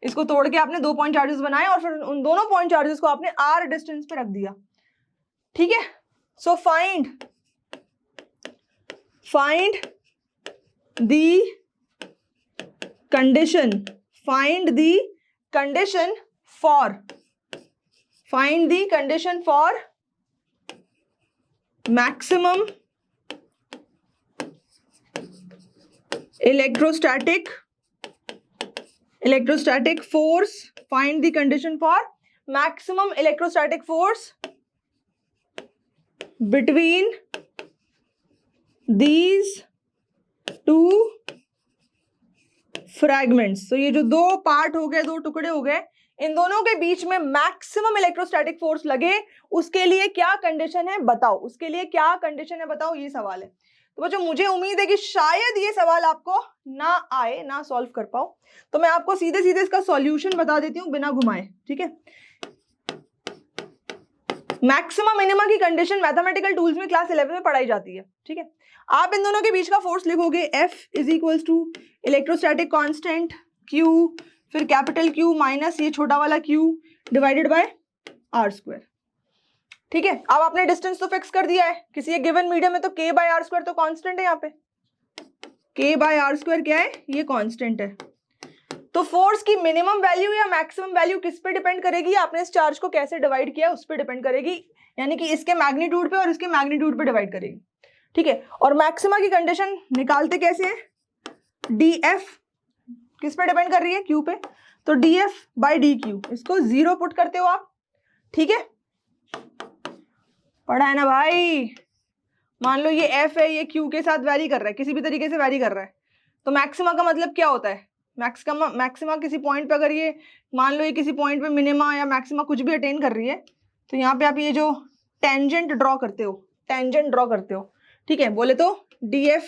इसको तोड़ के आपने दो पॉइंट चार्जेस बनाए और फिर उन दोनों पॉइंट चार्जेस को आपने r डिस्टेंस पे रख दिया, ठीक है। So find the condition, find the condition for maximum electrostatic force, find the condition for maximum electrostatic force between these two fragments। तो ये जो दो पार्ट हो गए, दो टुकड़े हो गए, इन दोनों के बीच में मैक्सिमम इलेक्ट्रोस्टैटिक फोर्स लगे, उसके लिए क्या कंडीशन है बताओ, उसके लिए क्या कंडीशन है बताओ, ये सवाल है। तो बच्चों मुझे उम्मीद है कि शायद ये सवाल आपको ना आए, ना सॉल्व कर पाओ, तो मैं आपको सीधे सीधे इसका सॉल्यूशन बता देती हूँ बिना घुमाए, ठीक है। मैक्सिमम मिनिमम की कंडीशन मैथमेटिकल टूल्स में क्लास 11 में पढ़ाई जाती है, ठीक है। आप इन दोनों के बीच का फोर्स लिखोगे F is equals to electrostatic constant Q, फिर कैपिटल Q माइनस ये छोटा वाला Q डिवाइडेड बाय r², ठीक है। अब आपने डिस्टेंस तो फिक्स कर दिया है किसी एक गिवन मीडियम में, तो k बाय r² तो कांस्टेंट है, यहाँ पे k बाय r² क्या है? ये कांस्टेंट है। तो फोर्स की मिनिमम वैल्यू या मैक्सिमम वैल्यू किस पे डिपेंड करेगी? आपने इस चार्ज को कैसे डिवाइड किया उस पर डिपेंड करेगी, यानी कि इसके मैग्नीट्यूड पे और इसके मैग्नीट्यूड पे डिवाइड करेगी, ठीक है। और मैक्सिमा की कंडीशन निकालते कैसे हैं? df किस पे डिपेंड कर रही है? q पे, तो df बाई dq, इसको जीरो पुट करते हो आप, ठीक है। पढ़ा है ना भाई? मान लो ये f है, ये q के साथ वैरी कर रहा है, किसी भी तरीके से वैरी कर रहा है, तो मैक्सिमा का मतलब क्या होता है? मैक्सिमा किसी पॉइंट पे, अगर ये मान लो ये किसी पॉइंट पे मिनिमा या मैक्सिमा कुछ भी अटेन कर रही है, तो यहाँ पे आप ये जो टेंजेंट ड्रॉ करते हो, ठीक है। बोले तो df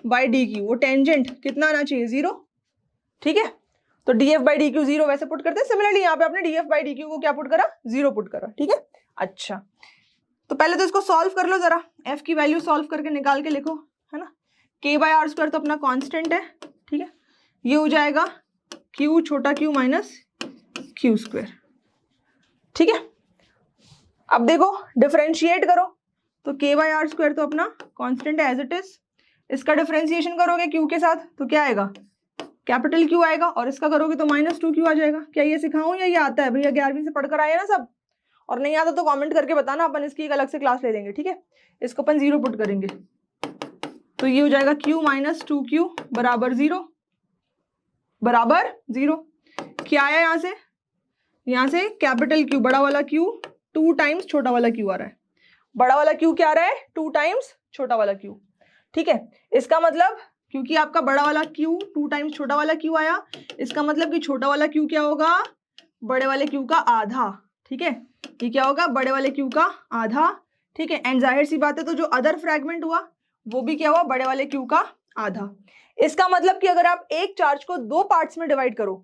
बाई dq, वो टेंजेंट कितना आना चाहिए? जीरो, ठीक है। तो df बाई dq जीरो वैसे पुट करते हैं। सिमिलरली यहाँ पे आपने df बाई dq को क्या पुट करा? जीरो पुट करा, ठीक है। अच्छा, तो पहले तो इसको सॉल्व कर लो जरा, f की वैल्यू सॉल्व करके निकाल के लिखो, है ना। k बाई r² तो अपना कांस्टेंट है, ठीक है। ये हो जाएगा q छोटा q माइनस q², ठीक है। अब देखो डिफरेंशिएट करो, तो k बाई r² तो अपना कांस्टेंट है एज इट इज। इसका डिफरेंशिएशन करोगे q के साथ तो क्या आएगा? कैपिटल Q आएगा, और इसका करोगे तो -2q आ जाएगा। क्या ये सिखाऊं या ये आता है? भैया 11वीं से पढ़कर आए ना सब, और नहीं आता तो कमेंट करके बताना, अपन इसकी एक अलग से क्लास ले लेंगे, ठीक है। इसको अपन जीरो पुट करेंगे, तो ये हो जाएगा q माइनस 2q बराबर जीरो, क्या आया यहाँ से कैपिटल Q, बड़ा वाला Q 2 टाइम्स छोटा वाला Q आ रहा है। बड़ा वाला Q क्या आ रहा है? 2 टाइम्स छोटा वाला Q, ठीक है। इसका मतलब क्योंकि आपका बड़ा वाला Q 2 टाइम्स छोटा वाला Q आया, इसका मतलब कि छोटा वाला Q क्या होगा? बड़े वाले Q का आधा, ठीक है। ये क्या होगा? बड़े वाले Q का आधा, ठीक है। एंड जाहिर सी बात है, तो जो अदर फ्रैगमेंट हुआ वो भी क्या हुआ? बड़े वाले Q का आधा। इसका मतलब कि अगर आप एक चार्ज को दो पार्ट्स में डिवाइड करो,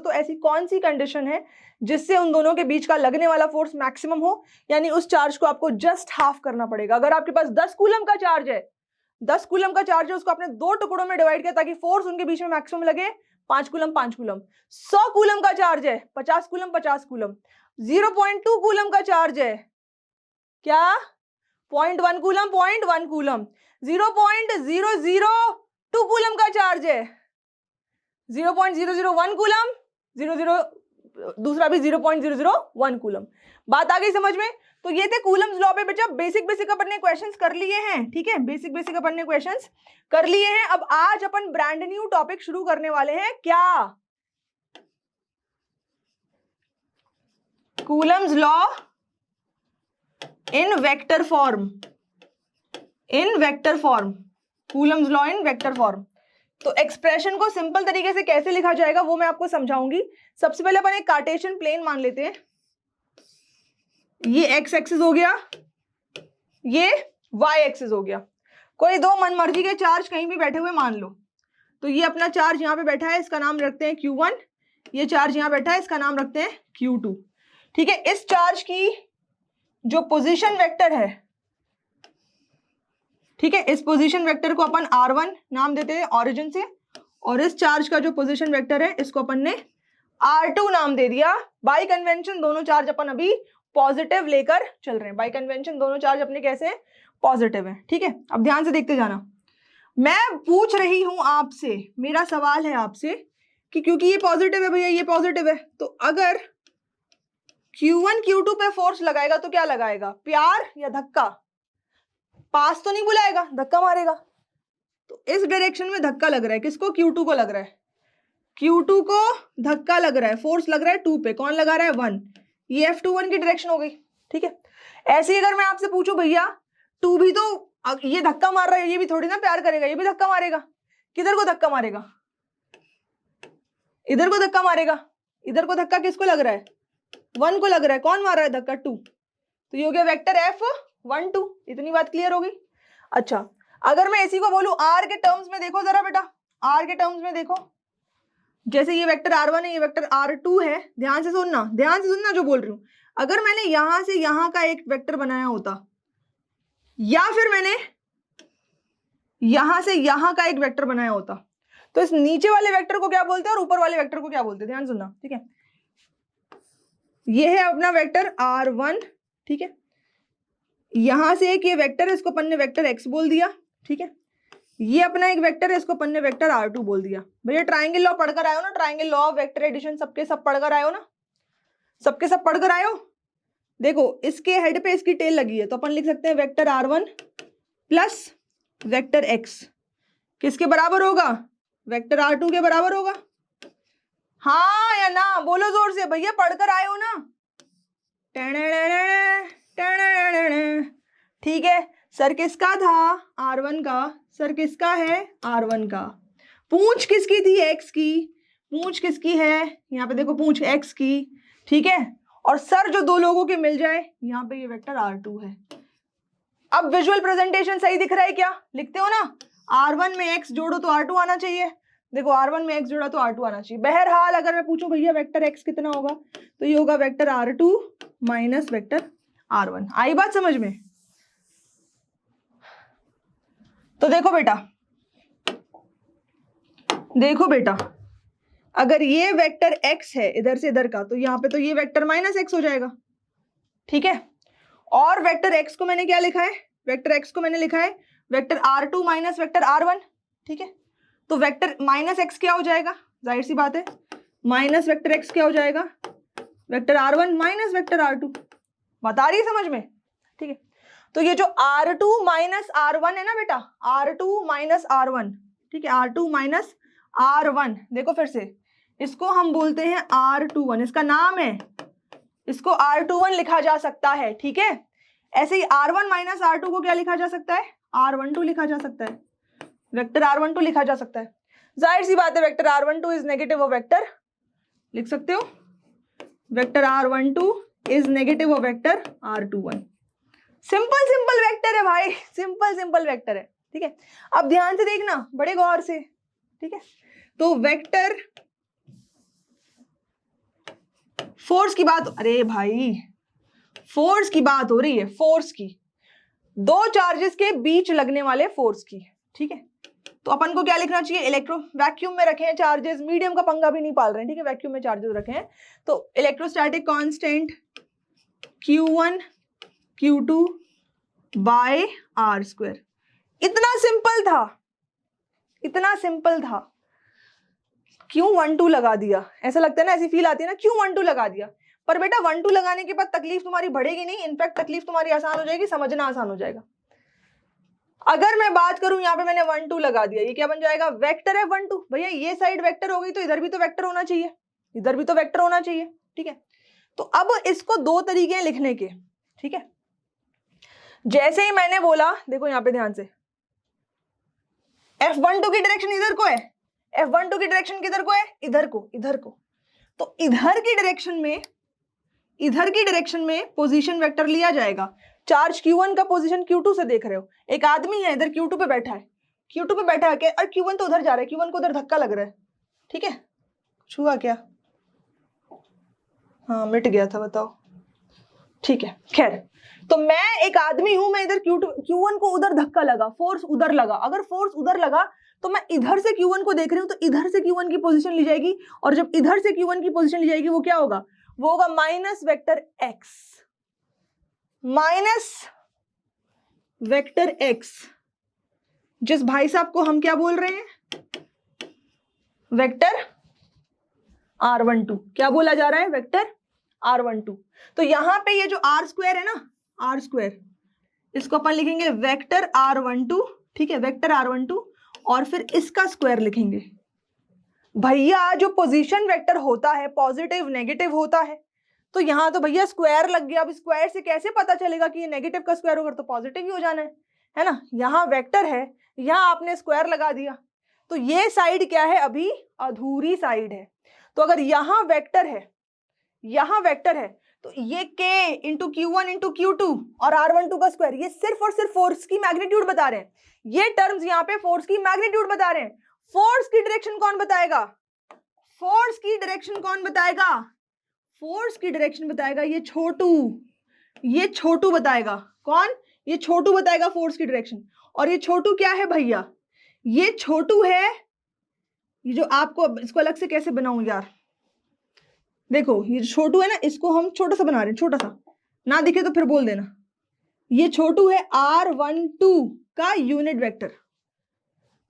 तो ऐसी कौन सी कंडीशन है जिससे उन दोनों के बीच का लगने वाला फोर्स मैक्सिमम हो, यानी उस चार्ज को आपको जस्ट हाफ करना पड़ेगा। अगर आपके पास 10 कूलम का चार्ज है, उसको आपने दो टुकड़ों में डिवाइड किया ताकि फोर्स उनके बीच में मैक्सिमम लगे, 5 कूलम 100 कूलम का चार्ज है, 50 कूलम 0.2 कूलम का चार्ज है, क्या 0.1 कूलम 0.002 कूलम का चार्ज है, 0.001 कूलम, दूसरा भी 0.001 कूलम। बात आ गई समझ में? तो ये थे कूलम्स लॉ पे बच्चा बेसिक बेसिक अपन ने क्वेश्चंस कर लिए हैं, ठीक है, बेसिक बेसिक अपन ने क्वेश्चंस कर लिए हैं। अब आज अपन ब्रांड न्यू टॉपिक शुरू करने वाले हैं, क्या? Coulomb's law in vector form, in vector form, Coulomb's law in vector form. तो एक्सप्रेशन को सिंपल तरीके से कैसे लिखा जाएगा वो मैं आपको समझाऊंगी। सबसे पहले अपन एक कार्टेशियन प्लेन मान लेते हैं, ये एक्स एक्सिस हो गया, ये वाई एक्सिस हो गया। कोई दो मनमर्जी के चार्ज कहीं भी बैठे हुए मान लो, तो ये अपना चार्ज यहाँ पे बैठा है, इसका नाम रखते हैं Q1, ये चार्ज यहाँ बैठा है, इसका नाम रखते हैं Q2, ठीक है। इस चार्ज की जो पोजीशन वेक्टर है, ठीक है, इस पोजीशन वेक्टर को अपन R1 नाम देते हैं ऑरिजिन से, और इस चार्ज का जो पोजीशन वेक्टर है इसको अपन ने R2 नाम दे दिया। बाय कन्वेंशन दोनों चार्ज अपन अभी पॉजिटिव लेकर चल रहे हैं, बाय कन्वेंशन दोनों चार्ज अपने कैसे हैं? पॉजिटिव है, ठीक है। अब ध्यान से देखते जाना, मैं पूछ रही हूं आपसे, मेरा सवाल है आपसे कि क्योंकि ये पॉजिटिव है भैया, ये पॉजिटिव है, तो अगर Q1 Q2 पे फोर्स लगाएगा तो क्या लगाएगा? प्यार या धक्का? पास तो नहीं बुलाएगा, धक्का मारेगा। तो इस डायरेक्शन में धक्का लग रहा है, किसको? Q2 को लग रहा है, Q2 को धक्का लग रहा है, फोर्स लग रहा है 2 पे, कौन लगा रहा है? 1, ये F21 की डायरेक्शन हो गई, ठीक है। ऐसे ही अगर मैं आपसे पूछूं भैया 2 भी तो ये धक्का मार रहा है, ये भी थोड़ी ना प्यार करेगा, ये भी धक्का मारेगा, किधर को धक्का मारेगा? इधर को धक्का मारेगा, इधर को धक्का किसको लग रहा है? 1 को लग रहा है, कौन मार रहा है धक्का? 2, तो ये हो गया वेक्टर F12, इतनी बात क्लियर हो गई। अच्छा, अगर मैं इसी को बोलूं R के टर्म्स में देखो जरा बेटा, R के टर्म्स में देखो, जैसे ये वेक्टर R1 है, ये वेक्टर R2 है, ध्यान से सुनना, ध्यान से सुनना जो बोल रही हूं। अगर मैंने यहां से यहां का एक वेक्टर बनाया होता, या फिर मैंने यहां से यहां का एक वेक्टर बनाया होता, तो इस नीचे वाले वेक्टर को क्या बोलते हैं और ऊपर वाले वेक्टर को क्या बोलते हैं? ध्यान सुनना, ठीक है। ये है अपना वेक्टर R1, ठीक है। यहां से एक ये वेक्टर है, इसको अपन ने वेक्टर X बोल दिया, ठीक है। ये अपना एक वेक्टर है, इसको अपन ने वेक्टर R2 बोल दिया। भैया ट्राइंगल लॉ पढ़कर आयो ना, triangle law of vector addition सबके सब पढ़कर आयो ना, सबके सब पढ़कर आयो। देखो इसके हेड पे इसकी टेल लगी है, तो अपन लिख सकते हैं vector R1 plus vector X किसके बराबर होगा? वेक्टर R2 के बराबर होगा। हाँ या ना बोलो जोर से, भैया पढ़कर आए हो ना? ठीक है। सर किसका था? R1 का। सर किसका है? R1 का। पूंछ किसकी थी? X की। पूंछ किसकी है? यहाँ पे देखो पूंछ X की, ठीक है। और सर जो दो लोगों के मिल जाए, यहाँ पे ये वेक्टर R2 है। अब विजुअल प्रेजेंटेशन सही दिख रहा है क्या? लिखते हो ना, R1 में X जोड़ो तो R2 आना चाहिए। देखो R1 में X जोड़ा तो R2 आना चाहिए। बहरहाल अगर मैं पूछूं भैया वेक्टर X कितना होगा, तो ये होगा vector R2 minus vector R1। आई बात समझ में? तो देखो बेटा, अगर ये वेक्टर X है इधर से इधर का, तो यहाँ पे तो ये वेक्टर माइनस X हो जाएगा, ठीक है। और वेक्टर X को मैंने क्या लिखा है? वेक्टर X को मैंने लिखा है vector R2 minus vector R1, ठीक है। तो वेक्टर माइनस X क्या हो जाएगा? जाहिर सी बात है, माइनस वेक्टर X क्या हो जाएगा? Vector R1 minus vector R2। बात आ रही है समझ में? ठीक है। तो ये जो R2 माइनस R1 है ना बेटा, R2 माइनस R1, ठीक है, R2 माइनस R1, देखो फिर से इसको हम बोलते हैं R21, इसका नाम है, इसको R21 लिखा जा सकता है, ठीक है। ऐसे ही R1 माइनस R2 को क्या लिखा जा सकता है? R12 लिखा जा सकता है, वेक्टर R12 लिखा जा सकता है। जाहिर सी बात है vector R12 is negative of vector, लिख सकते हो vector R12 is negative of vector R21। Simple simple vector है भाई, सिंपल सिंपल वेक्टर है, ठीक है। अब ध्यान से देखना बड़े गौर से, ठीक है। तो वेक्टर फोर्स की बात, अरे भाई फोर्स की बात हो रही है, फोर्स की, दो चार्जेस के बीच लगने वाले फोर्स की, ठीक है। तो अपन को क्या लिखना चाहिए? इलेक्ट्रो वैक्यूम में रखे हैं चार्जेस, मीडियम का पंगा भी नहीं पाल रहे हैं, ठीक है, वैक्यूम में चार्जेस रखे हैं। तो electrostatic constant Q1 Q2 by R²। इतना सिंपल था, इतना सिंपल था। क्यों 1 2 लगा दिया? ऐसा लगता है ना, ऐसी फील आती है ना, क्यों 1 2 लगा दिया? पर बेटा 1 2 लगाने के बाद तकलीफ तुम्हारी बढ़ेगी नहीं, इनफैक्ट तकलीफ तुम्हारी आसान हो जाएगी, समझना आसान हो जाएगा। अगर मैं बात करूं यहाँ पे मैंने 1 2 लगा दिया, ये क्या बन जाएगा, वेक्टर है 1 2। भैया ये साइड वेक्टर हो गई तो इधर भी तो वेक्टर होना चाहिए, इधर भी तो वेक्टर होना चाहिए, ठीक है। तो अब इसको दो तरीके हैं लिखने के, ठीक है। जैसे ही मैंने बोला, देखो यहाँ पे ध्यान से, F12 की डायरेक्शन इधर को है, F12 की डायरेक्शन किधर को है, इधर को, इधर को। तो इधर की डायरेक्शन में पोजीशन वेक्टर लिया जाएगा। चार्ज Q1 का पोजीशन Q2 से देख रहे हो, एक आदमी है इधर Q2 पे बैठा है, Q2 पे बैठा है और Q1 तो उधर जा रहा है, Q1 को उधर धक्का लग रहा है, ठीक है। छुआ क्या, हाँ मिट गया था, बताओ, ठीक है। खैर, तो मैं एक आदमी हूं, मैं इधर Q1 को उधर धक्का लगा, फोर्स उधर लगा। अगर फोर्स उधर लगा तो मैं इधर से Q1 को देख रही हूं, तो इधर से Q1 की पोजीशन ली जाएगी, और जब इधर से Q1 की पोजीशन ली जाएगी वो क्या होगा, वो होगा minus vector x, minus vector x। जिस भाई साहब को हम क्या बोल रहे हैं, वेक्टर r12, क्या बोला जा रहा है, वेक्टर r12। तो यहां पे ये जो r स्क्वायर है ना, r स्क्वायर, इसको अपन लिखेंगे वेक्टर r12, ठीक है, वेक्टर r12, और फिर इसका स्क्वायर लिखेंगे। भैया जो पोजीशन वेक्टर होता है पॉजिटिव नेगेटिव होता है, तो यहां तो भैया स्क्वायर लग गया। अब स्क्वायर से कैसे पता चलेगा कि ये नेगेटिव का स्क्वायर होगा, तो पॉजिटिव ही हो जाना है ना। यहाँ वेक्टर है, यहाँ आपने स्क्वायर लगा दिया, तो ये साइड क्या है, अभी अधूरी साइड है। तो अगर यहाँ वेक्टर है, यहाँ वेक्टर है, तो ये k into Q1 into Q2 और R12 का स्क्वायर, ये सिर्फ और सिर्फ फोर्स की मैग्नीट्यूड बता रहे हैं। ये टर्म्स यहाँ पे फोर्स की मैग्नीट्यूड बता रहे हैं। फोर्स की डायरेक्शन कौन बताएगा, फोर्स की डायरेक्शन कौन बताएगा, फोर्स की डायरेक्शन बताएगा ये छोटू, ये छोटू बताएगा। कौन, ये छोटू बताएगा फोर्स की डायरेक्शन। और ये छोटू क्या है भैया, ये छोटू है, ये जो आपको, इसको अलग से कैसे बनाऊं यार, देखो ये छोटू है ना, इसको हम छोटा सा बना रहे हैं, छोटा सा, ना दिखे तो फिर बोल देना। ये छोटू है R12 का यूनिट वेक्टर,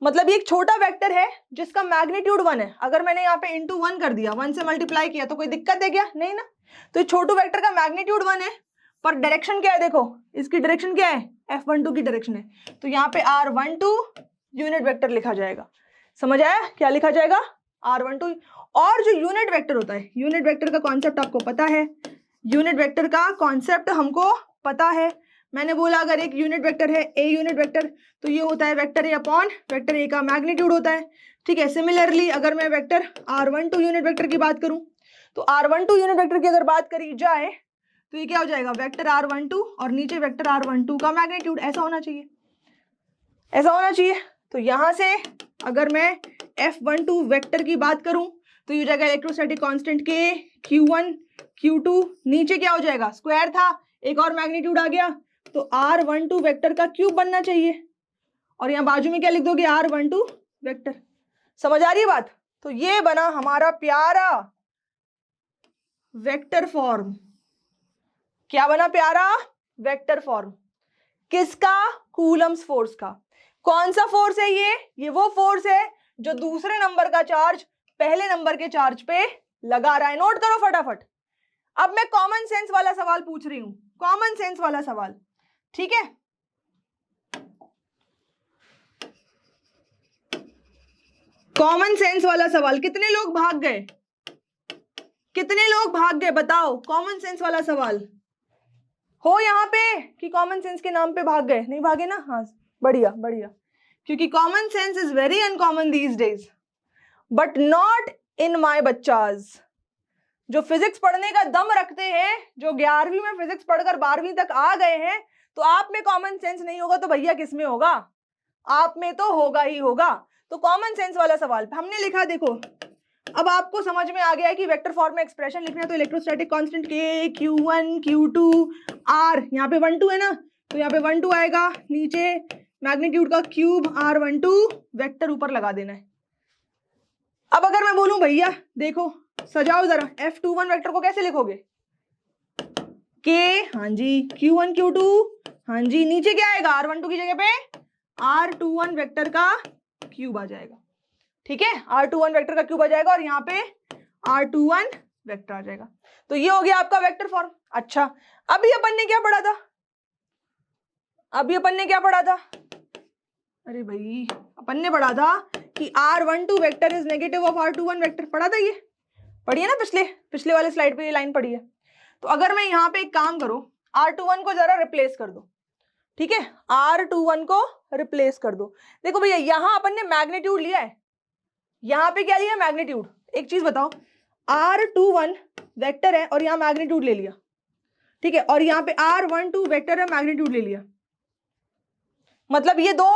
मतलब ये एक छोटा वेक्टर है जिसका मैग्नीट्यूड 1 है। अगर मैंने यहाँ पे इंटू 1 कर दिया, 1 से मल्टीप्लाई किया, तो कोई दिक्कत है क्या, नहीं ना। तो ये छोटू वेक्टर का मैग्नीट्यूड 1 है, पर डायरेक्शन क्या है, देखो इसकी डायरेक्शन क्या है, F12 की डायरेक्शन है। तो यहाँ पे R12 यूनिट वेक्टर लिखा जाएगा। समझ आया, क्या लिखा जाएगा, R12। और जो यूनिट वेक्टर होता है, यूनिट वेक्टर का कॉन्सेप्ट आपको पता है, यूनिट वेक्टर का कॉन्सेप्ट हमको पता है। मैंने बोला अगर एक यूनिट वेक्टर है ए यूनिट वेक्टर, तो ये होता है vector A upon vector A का मैग्नीट्यूड होता है, ठीक है। सिमिलरली अगर मैं वेक्टर R12 यूनिट वेक्टर की बात करूं, तो R12 यूनिट वेक्टर की अगर बात करी जाए, तो ये क्या हो जाएगा, वेक्टर R12 और नीचे वेक्टर R12 का मैग्नीट्यूड। ऐसा होना चाहिए, ऐसा होना चाहिए। तो यहां से अगर मैं F12 वेक्टर की बात करूं, तो ये हो जाएगा electrostatic constant K, Q1 Q2, नीचे क्या हो जाएगा, स्क्वायर था, एक और मैग्नीट्यूड आ गया, तो R12 वेक्टर का क्यूब बनना चाहिए, और यहाँ बाजू में क्या लिख दोगे, R12 वेक्टर। समझ आ रही है बात। तो ये बना हमारा प्यारा वेक्टर फॉर्म। क्या बना प्यारा, वेक्टर फॉर्म, किसका, कूलम्स फोर्स का। कौन सा फोर्स है ये वो फोर्स है जो दूसरे नंबर का चार्ज पहले नंबर के चार्ज पे लगा रहा है। नोट करो फटाफट। अब मैं कॉमन सेंस वाला सवाल पूछ रही हूं, कॉमन सेंस वाला सवाल, ठीक है। कॉमन सेंस वाला सवाल, कितने लोग भाग गए, कितने लोग भाग गए, बताओ। कॉमन सेंस वाला सवाल हो यहाँ पे कि कॉमन सेंस के नाम पे भाग गए, नहीं भागे ना, हाँ बढ़िया बढ़िया, क्योंकि common sense is very uncommon these days, but not in my बच्चाज। जो फिजिक्स पढ़ने का दम रखते हैं, जो 11वीं में फिजिक्स पढ़कर 12वीं तक आ गए हैं, तो आप में कॉमन सेंस नहीं होगा तो भैया किस में होगा, आप में तो होगा ही होगा। तो कॉमन सेंस वाला सवाल हमने लिखा, देखो अब आपको समझ में आ गया है कि वेक्टर फॉर्म में एक्सप्रेशन लिखना है, तो electrostatic constant K, Q1 Q2 R, यहाँ पे 1 2 है ना, तो यहाँ पे 1 2 आएगा, नीचे मैग्नीट्यूड का क्यूब R12 वेक्टर ऊपर लगा देना है। अब अगर मैं बोलूं भैया देखो सजाओ जरा, F21 वेक्टर को कैसे लिखोगे, K, हाँ जी, Q1 Q2, हाँ जी, नीचे क्या आएगा, R12 की जगह पे R21 वेक्टर का क्यूब आ जाएगा, ठीक है, R21 वेक्टर का क्यूब आ जाएगा, और यहाँ पे R21 वेक्टर आ जाएगा। तो ये हो गया आपका वेक्टर फॉर्म। अच्छा, अभी अपन ने क्या पढ़ा था? अरे भाई, अपन ने पढ़ा था कि r12 vector is negative of r21 vector. पढ़ा था ये? पढ़ी है ना, पिछले वाले स्लाइड पे ये लाइन पढ़ी है। तो अगर मैं यहाँ पे एक काम करूं, r21 को जरा रिप्लेस कर दो, ठीक है, r21 को रिप्लेस कर दो। देखो भैया, यहां अपन ने मैग्नीट्यूड लिया है, यहां पे क्या लिया? मैग्नीट्यूड। एक चीज बताओ, r21 वेक्टर है और यहां मैग्नीट्यूड ले लिया, ठीक है, और यहाँ पे r12 वेक्टर है, मैग्नीट्यूड ले लिया, मतलब ये 2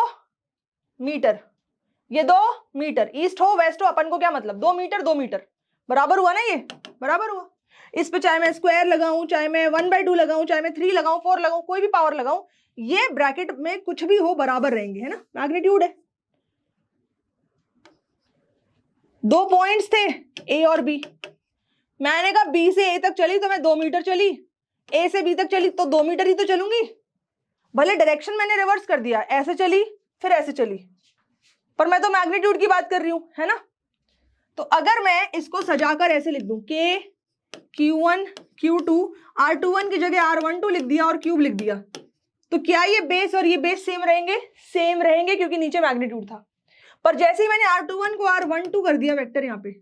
मीटर, ये 2 मीटर, ईस्ट हो वेस्ट हो, अपन को क्या मतलब, 2 मीटर 2 मीटर बराबर हुआ ना, ये बराबर हुआ। इस पे चाहे मैं स्क्वायर लगाऊं, चाहे मैं 1/2 लगाऊं, चाहे मैं 3 लगाऊं, 4 लगाऊं, कोई भी पावर लगाऊं, ये ब्रैकेट में कुछ भी हो बराबर रहेंगे, है ना, मैग्नीट्यूड है। 2 पॉइंट्स थे ए और बी, मैंने कहा बी से ए तक चली तो मैं 2 मीटर चली, ए से बी तक चली तो 2 मीटर ही तो चलूंगी, भले डायरेक्शन मैंने रिवर्स कर दिया, ऐसे चली फिर ऐसे चली, पर मैं तो मैग्नीट्यूड की बात कर रही हूं, है ना। तो अगर मैं इसको सजाकर ऐसे लिख दूं, के Q1 Q2, R21 की जगह R12 लिख दिया और क्यूब लिख दिया, तो क्या ये बेस और ये बेस सेम रहेंगे? सेम रहेंगे, क्योंकि नीचे मैग्नीट्यूड था। पर जैसे ही मैंने R21 को R12 कर दिया वेक्टर यहाँ पे,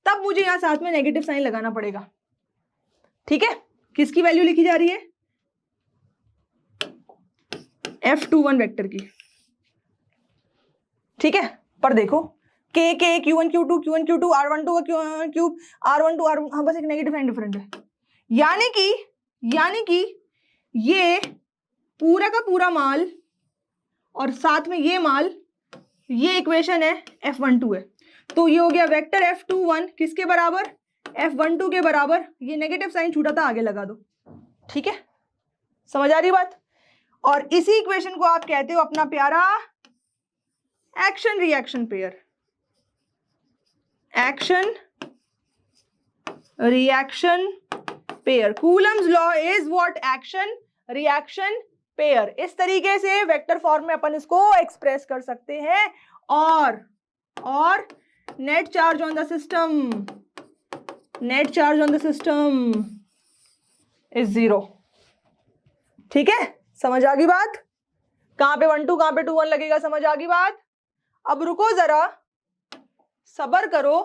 तब मुझे यहाँ साथ में नेगेटिव साइन लगाना पड़ेगा, ठीक है। किसकी वैल्यू लिखी जा रही है? F21 वेक्टर की, ठीक है। पर देखो, के Q1 Q2 Q1 Q2 R12 cube R12 R1, हाँ बस एक नेगेटिव साइन डिफरेंट है, यानी कि ये पूरा का पूरा माल और साथ में ये माल, ये इक्वेशन है F12 है, तो ये हो गया वेक्टर F21 किसके बराबर? F12 के बराबर। ये नेगेटिव साइन छूटा था, आगे लगा दो, ठीक है, समझ आ रही बात। और इसी इक्वेशन को आप कहते हो अपना प्यारा action reaction pair, action reaction pair. Coulomb's law is what? Action reaction pair. इस तरीके से वेक्टर फॉर्म में अपन इसको एक्सप्रेस कर सकते हैं। और net charge on the system is 0, ठीक है, समझ आ गई बात। कहां पे 1 2 कहां पे 2 1 लगेगा, समझ आ गई बात। अब रुको जरा, सबर करो।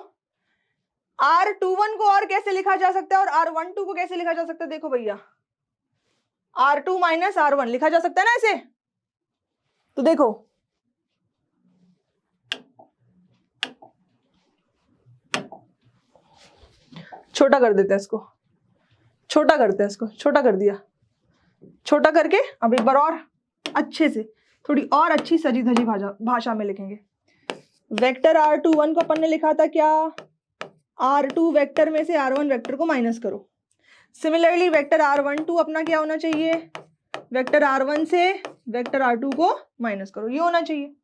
R21 को और कैसे लिखा जा सकता है और R12 को कैसे लिखा जा सकता है? देखो भैया, R2 माइनस R1 लिखा जा सकता है ना ऐसे। तो देखो, छोटा कर देते हैं इसको, छोटा करते हैं इसको, छोटा कर दिया, छोटा करके अब एक बार और अच्छे से, थोड़ी और अच्छी सजी धजी भाषा में लिखेंगे। वेक्टर R21 को अपन ने लिखा था क्या? R2 वेक्टर में से R1 वेक्टर को माइनस करो। सिमिलरली वेक्टर R12 अपना क्या होना चाहिए? वेक्टर R1 से वेक्टर R2 को माइनस करो, ये होना चाहिए।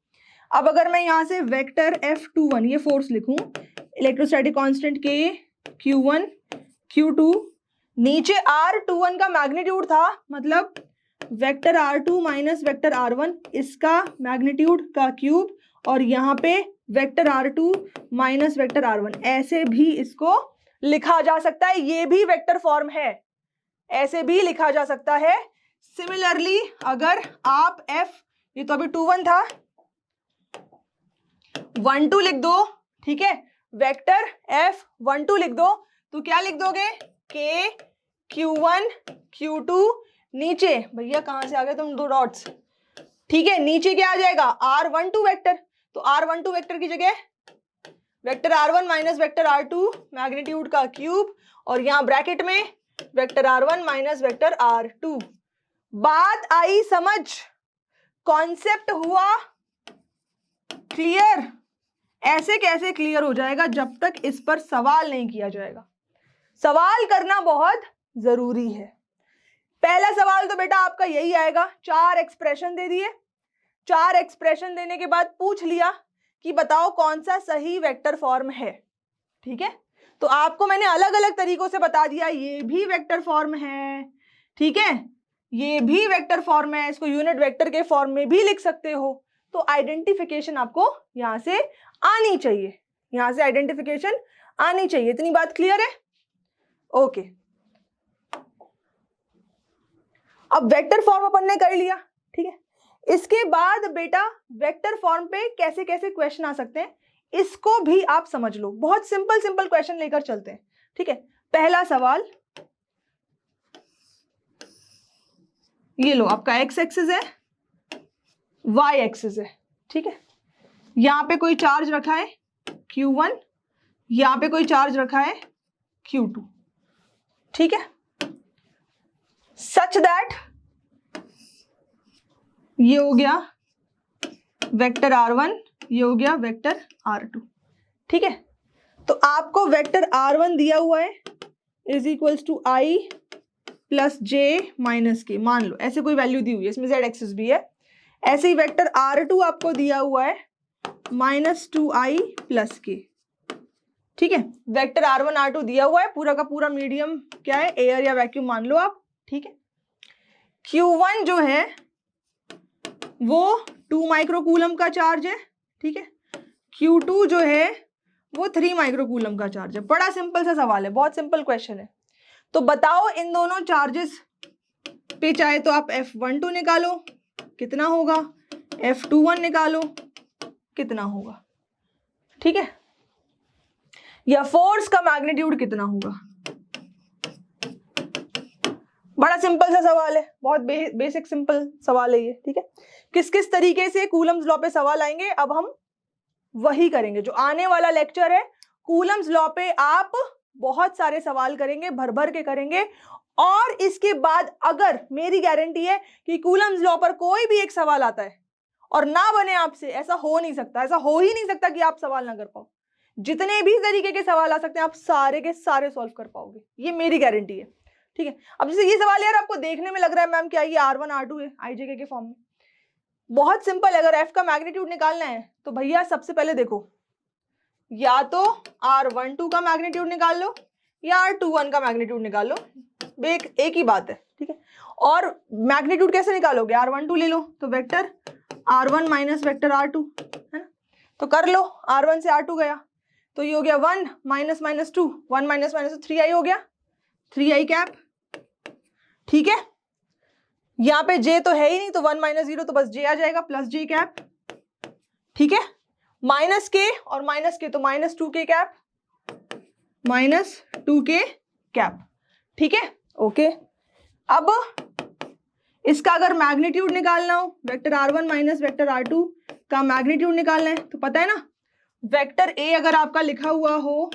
अब अगर मैं यहाँ से वेक्टर F21 ये फोर्स लिखूं, electrostatic constant K Q1 Q2, नीचे R21 का मैग्नीट्यूड था, मतलब vector R2 minus vector R1 इसका मैग्नीट्यूड का क्यूब, और यहाँ पे vector R2 minus vector R1, ऐसे भी इसको लिखा जा सकता है। ये भी वेक्टर फॉर्म है, ऐसे भी लिखा जा सकता है। सिमिलरली अगर आप F, ये तो अभी 2 1 था, 1 2 लिख दो, ठीक है, वेक्टर F12 लिख दो, तो क्या लिख दोगे? K Q1 Q2, नीचे भैया कहां से आ गए तुम, 2 डॉट्स, ठीक है, नीचे क्या आ जाएगा? R12 वेक्टर, तो R12 वेक्टर की जगह vector R1 minus vector R2 magnitude का क्यूब, और यहां ब्रैकेट में vector R1 minus vector R2। बात आई समझ? कॉन्सेप्ट हुआ क्लियर? ऐसे कैसे क्लियर हो जाएगा जब तक इस पर सवाल नहीं किया जाएगा। सवाल करना बहुत जरूरी है। पहला सवाल तो बेटा आपका यही आएगा, 4 एक्सप्रेशन दे दिए, 4 एक्सप्रेशन देने के बाद पूछ लिया कि बताओ कौन सा सही वेक्टर फॉर्म है, ठीक है। तो आपको मैंने अलग अलग तरीकों से बता दिया, ये भी वेक्टर फॉर्म है, ठीक है, ये भी वेक्टर फॉर्म है, इसको यूनिट वेक्टर के फॉर्म में भी लिख सकते हो। तो आइडेंटिफिकेशन आपको यहां से आनी चाहिए, यहां से आइडेंटिफिकेशन आनी चाहिए। इतनी बात क्लियर है? ओके। अब वेक्टर फॉर्म अपन ने कर लिया, ठीक है। इसके बाद बेटा वेक्टर फॉर्म पे कैसे कैसे क्वेश्चन आ सकते हैं इसको भी आप समझ लो। बहुत सिंपल सिंपल क्वेश्चन लेकर चलते हैं, ठीक है। पहला सवाल, ये लो आपका एक्स एक्सिस है, वाई एक्सिस है, ठीक है। यहां पे कोई चार्ज रखा है Q1, यहां पे कोई चार्ज रखा है Q2, ठीक है। सच दैट ये हो गया वेक्टर R1, ये हो गया वेक्टर R2, ठीक है। तो आपको वेक्टर R1 दिया हुआ है is equals to I plus J minus K, मान लो ऐसे कोई वैल्यू दी हुई है, इसमें Z एक्सिस भी है। ऐसे ही वेक्टर R2 आपको दिया हुआ है -2I प्लस K, ठीक है। वेक्टर R1 R2 दिया हुआ है, पूरा का पूरा मीडियम क्या है, एयर या वैक्यूम मान लो आप, ठीक है। Q1 जो है वो 2 माइक्रोकूलम का चार्ज है, ठीक है। Q2 जो है वो 3 माइक्रोकूलम का चार्ज है। बड़ा सिंपल सा सवाल है, बहुत सिंपल क्वेश्चन है। तो बताओ इन दोनों चार्जेस पे चाहे तो आप F12 निकालो कितना होगा, F21 निकालो कितना होगा, ठीक है, या फोर्स का मैग्नीट्यूड कितना होगा। बड़ा सिंपल सा सवाल है, बहुत बेसिक सिंपल सवाल है ये, ठीक है। किस किस तरीके से कूलम्स लॉ पे सवाल आएंगे अब हम वही करेंगे। जो आने वाला लेक्चर है कूलम्स लॉ पे आप बहुत सारे सवाल करेंगे, भर भर के करेंगे। और इसके बाद अगर मेरी गारंटी है कि कूलम्स लॉ पर कोई भी एक सवाल आता है और ना बने आपसे, ऐसा हो नहीं सकता, ऐसा हो ही नहीं सकता कि आप सवाल ना कर पाओ। जितने भी तरीके के सवाल आ सकते हैं आप सारे के सारे सॉल्व कर पाओगे, ये मेरी गारंटी है, ठीक है। अब जैसे ये सवाल यार आपको देखने में लग रहा है मैम क्या ये R1 R2 है IJK के फॉर्म में, बहुत सिंपल है। अगर F का मैग्नीट्यूड निकालना है तो भैया सबसे पहले देखो, या तो R12 का मैग्नीट्यूड निकाल लो या R21 का मैग्नीट्यूड निकाल लो, एक ही बात है, ठीक है। और मैग्नीट्यूड कैसे निकालोगे, R12 ले लो तो vector R1 minus vector R2, है ना। तो कर लो, R1 से R2 गया तो ये हो गया 1 minus minus 2, 1 minus minus 3I हो गया, 3I कैप, ठीक है। यहाँ पे J तो है ही नहीं तो 1 माइनस 0 तो बस J आ जाएगा प्लस J कैप, ठीक है। माइनस K और माइनस K तो minus 2K cap, minus 2K cap, ठीक है, ओके। अब इसका अगर मैग्नीट्यूड निकालना हो, vector R1 minus vector R2 का मैग्नीट्यूड निकालना है तो पता है ना, वेक्टर A अगर आपका लिखा हुआ हो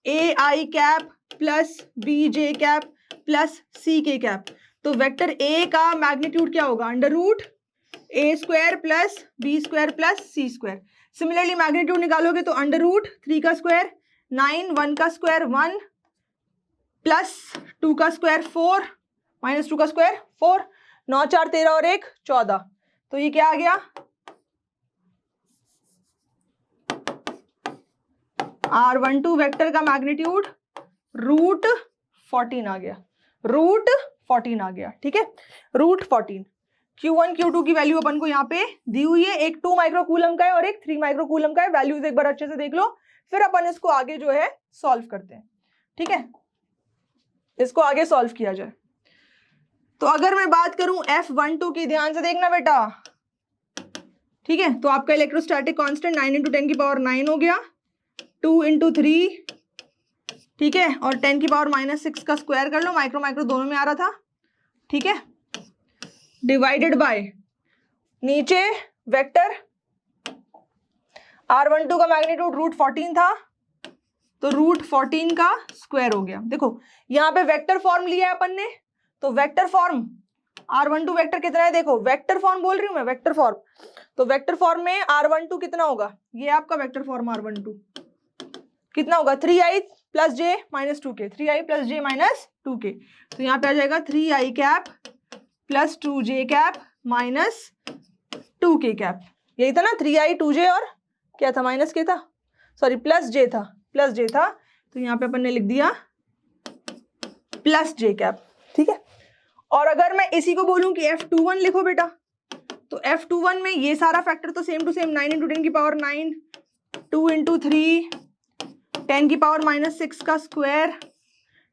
AI cap plus BJ cap plus CK cap, तो वेक्टर A का मैग्नीट्यूड क्या होगा, under root A square plus B square plus C square. Similarly magnitude निकालोगे तो अंडर रूट 3 का स्क्वायर 9, 1 का स्क्वायर 1 प्लस 2 का स्क्वायर 4 माइनस 2 का स्क्वायर 4, 9 4 13 और 1 14, तो ये क्या आ गया R12 वेक्टर का मैग्नीट्यूड रूट 14 आ गया, रूट 14 आ गया, ठीक है, रूट 14। Q1 Q2 की वैल्यू अपन को यहाँ पे दी हुई है, एक 2 माइक्रोकूलम का है और एक 3 माइक्रोकूलम का है। वैल्यूज एक बार अच्छे से देख लो, फिर अपन इसको आगे जो है सॉल्व करते हैं, ठीक है, इसको आगे सॉल्व किया जाए। तो अगर मैं बात करूं F12 की, ध्यान से देखना बेटा, ठीक है, तो आपका इलेक्ट्रोस्टैटिक कांस्टेंट 9 इंटू 10 की पावर 9 हो गया, 2 इंटू 3, ठीक है, और 10 की पावर -6 का स्क्वायर कर लो, माइक्रो माइक्रो दोनों में आ रहा था, ठीक है, डिवाइडेड बाय नीचे वेक्टर R12 का मैग्नीट्यूड रूट 14 था तो रूट 14 का स्क्वायर हो गया। देखो यहाँ पे वेक्टर फॉर्म लिया है अपन ने, तो वेक्टर फॉर्म R12 वेक्टर कितना है, देखो वेक्टर फॉर्म बोल रही हूं मैं, वेक्टर फॉर्म, तो वेक्टर फॉर्म में R12 कितना होगा, ये आपका वेक्टर फॉर्म R12 कितना होगा 3I plus J minus 2K, 3I plus J minus 2K, तो यहाँ पे आ जाएगा 3I cap plus 2J cap minus 2K cap, यही था ना, 3I 2J और क्या था, माइनस K था, सॉरी प्लस J था, प्लस J था, तो यहाँ पे अपन ने लिख दिया प्लस J कैप, ठीक है। और अगर मैं इसी को बोलूं कि F21 लिखो बेटा, तो F21 में ये सारा फैक्टर तो सेम टू सेम 9 इंटू 10 की पावर 9, 2 इंटू 3, 10 की पावर -6 का स्क्वायर,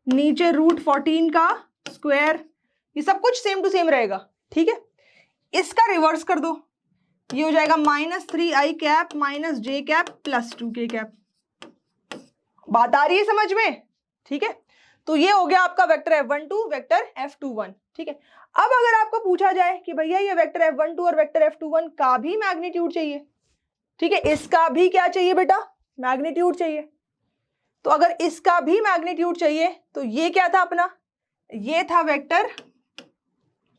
नीचे रूट 14 का स्क्वायर, ये सब कुछ सेम टू सेम रहेगा, ठीक है। इसका रिवर्स कर दो, ये हो जाएगा -3i कैप माइनस जे कैप प्लस 2k कैप। बात आ रही है समझ में, ठीक है। तो ये हो गया आपका वेक्टर F12 वेक्टर F21, ठीक है। अब अगर आपको पूछा जाए कि भैया ये वेक्टर F12 और वेक्टर F21 का भी मैग्नीट्यूड चाहिए, ठीक है, इसका भी क्या चाहिए बेटा, मैग्नीट्यूड चाहिए। तो अगर इसका भी मैग्नीट्यूड चाहिए तो ये क्या था अपना, ये था वेक्टर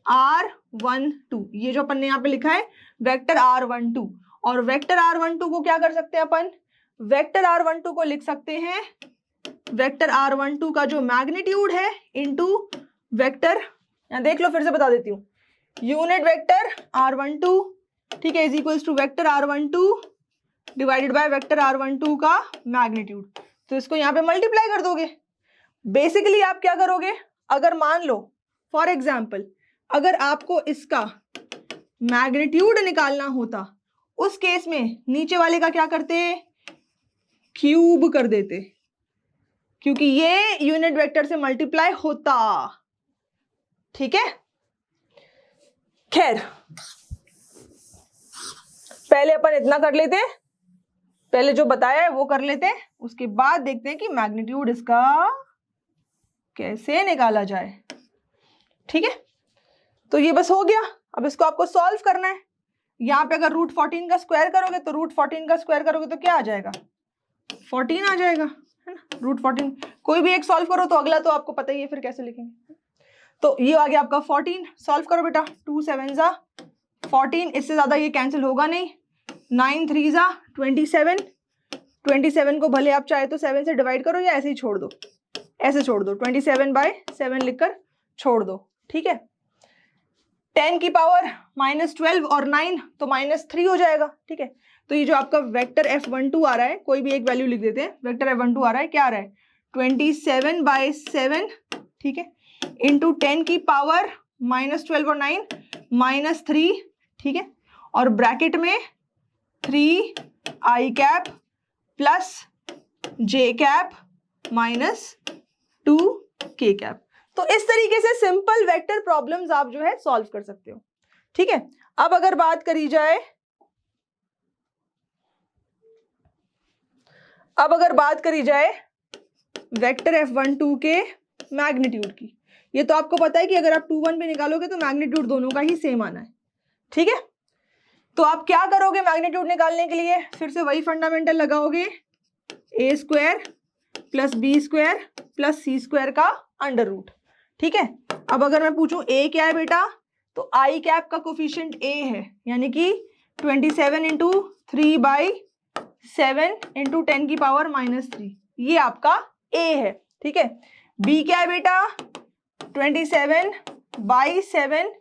R12, ये जो अपन ने यहाँ पे लिखा है वेक्टर R12। और वेक्टर R12 को क्या कर सकते हैं अपन, वेक्टर R12 को लिख सकते हैं वेक्टर R12 का जो मैग्नीट्यूड है इनटू वेक्टर, यहाँ देख लो फिर से बता देती हूँ, यूनिट वेक्टर R12, ठीक है, is equals to vector R12 divided by vector R12 का मैग्नीट्यूड। तो इसको यहाँ पे मल्टीप्लाई कर दोगे। बेसिकली आप क्या करोगे, अगर मान लो फॉर एग्जाम्पल अगर आपको इसका मैग्नीट्यूड निकालना होता, उस केस में नीचे वाले का क्या करते, क्यूब कर देते, क्योंकि ये यूनिट वेक्टर से मल्टीप्लाई होता, ठीक है। खैर पहले अपन इतना कर लेते हैं, पहले जो बताया है वो कर लेते हैं, उसके बाद देखते हैं कि मैग्नीट्यूड इसका कैसे निकाला जाए, ठीक है। तो ये बस हो गया। अब इसको आपको सॉल्व करना है। यहाँ पे अगर √14 का स्क्वायर करोगे तो √14 का स्क्वायर करोगे तो क्या आ जाएगा, 14 आ जाएगा, है ना। √14 कोई भी एक सॉल्व करो तो अगला तो आपको पता ही है फिर कैसे लिखेंगे। तो ये आ गया आपका 14, सॉल्व करो बेटा, 2 7 जा 14, इससे ज्यादा ये कैंसिल होगा नहीं, 9 3 जा 27, 27 को भले आप चाहे तो 7 से डिवाइड करो या ऐसे ही छोड़ दो, ऐसे छोड़ दो, 27/7 लिखकर छोड़ दो, ठीक है। 10 की पावर -12 और 9 तो -3 हो जाएगा, ठीक है। तो ये जो आपका वेक्टर F12 आ रहा है, कोई भी एक वैल्यू लिख देते हैं, वेक्टर F12 आ रहा है, क्या आ रहा है 27/7, ठीक है, इंटू 10 की पावर -12 और 9 -3, ठीक है, और ब्रैकेट में 3i कैप प्लस जे कैप माइनस 2k कैप। तो इस तरीके से सिंपल वेक्टर प्रॉब्लम्स आप जो है सॉल्व कर सकते हो, ठीक है। अब अगर बात करी जाए वेक्टर F12 के मैग्नीट्यूड की, ये तो आपको पता है कि अगर आप 2 1 पे निकालोगे तो मैग्नीट्यूड दोनों का ही सेम आना है, ठीक है। तो आप क्या करोगे मैग्नीट्यूड निकालने के लिए, फिर से वही फंडामेंटल लगाओगे, a² plus b² plus c² का अंडर रूट, ठीक है। अब अगर मैं पूछूं a क्या है बेटा, तो i कैप का कोफिशिएंट a है, यानी कि 27 इंटू 3/7 इंटू 10 की पावर -3, ये आपका a है, ठीक है। b क्या है बेटा, 27/7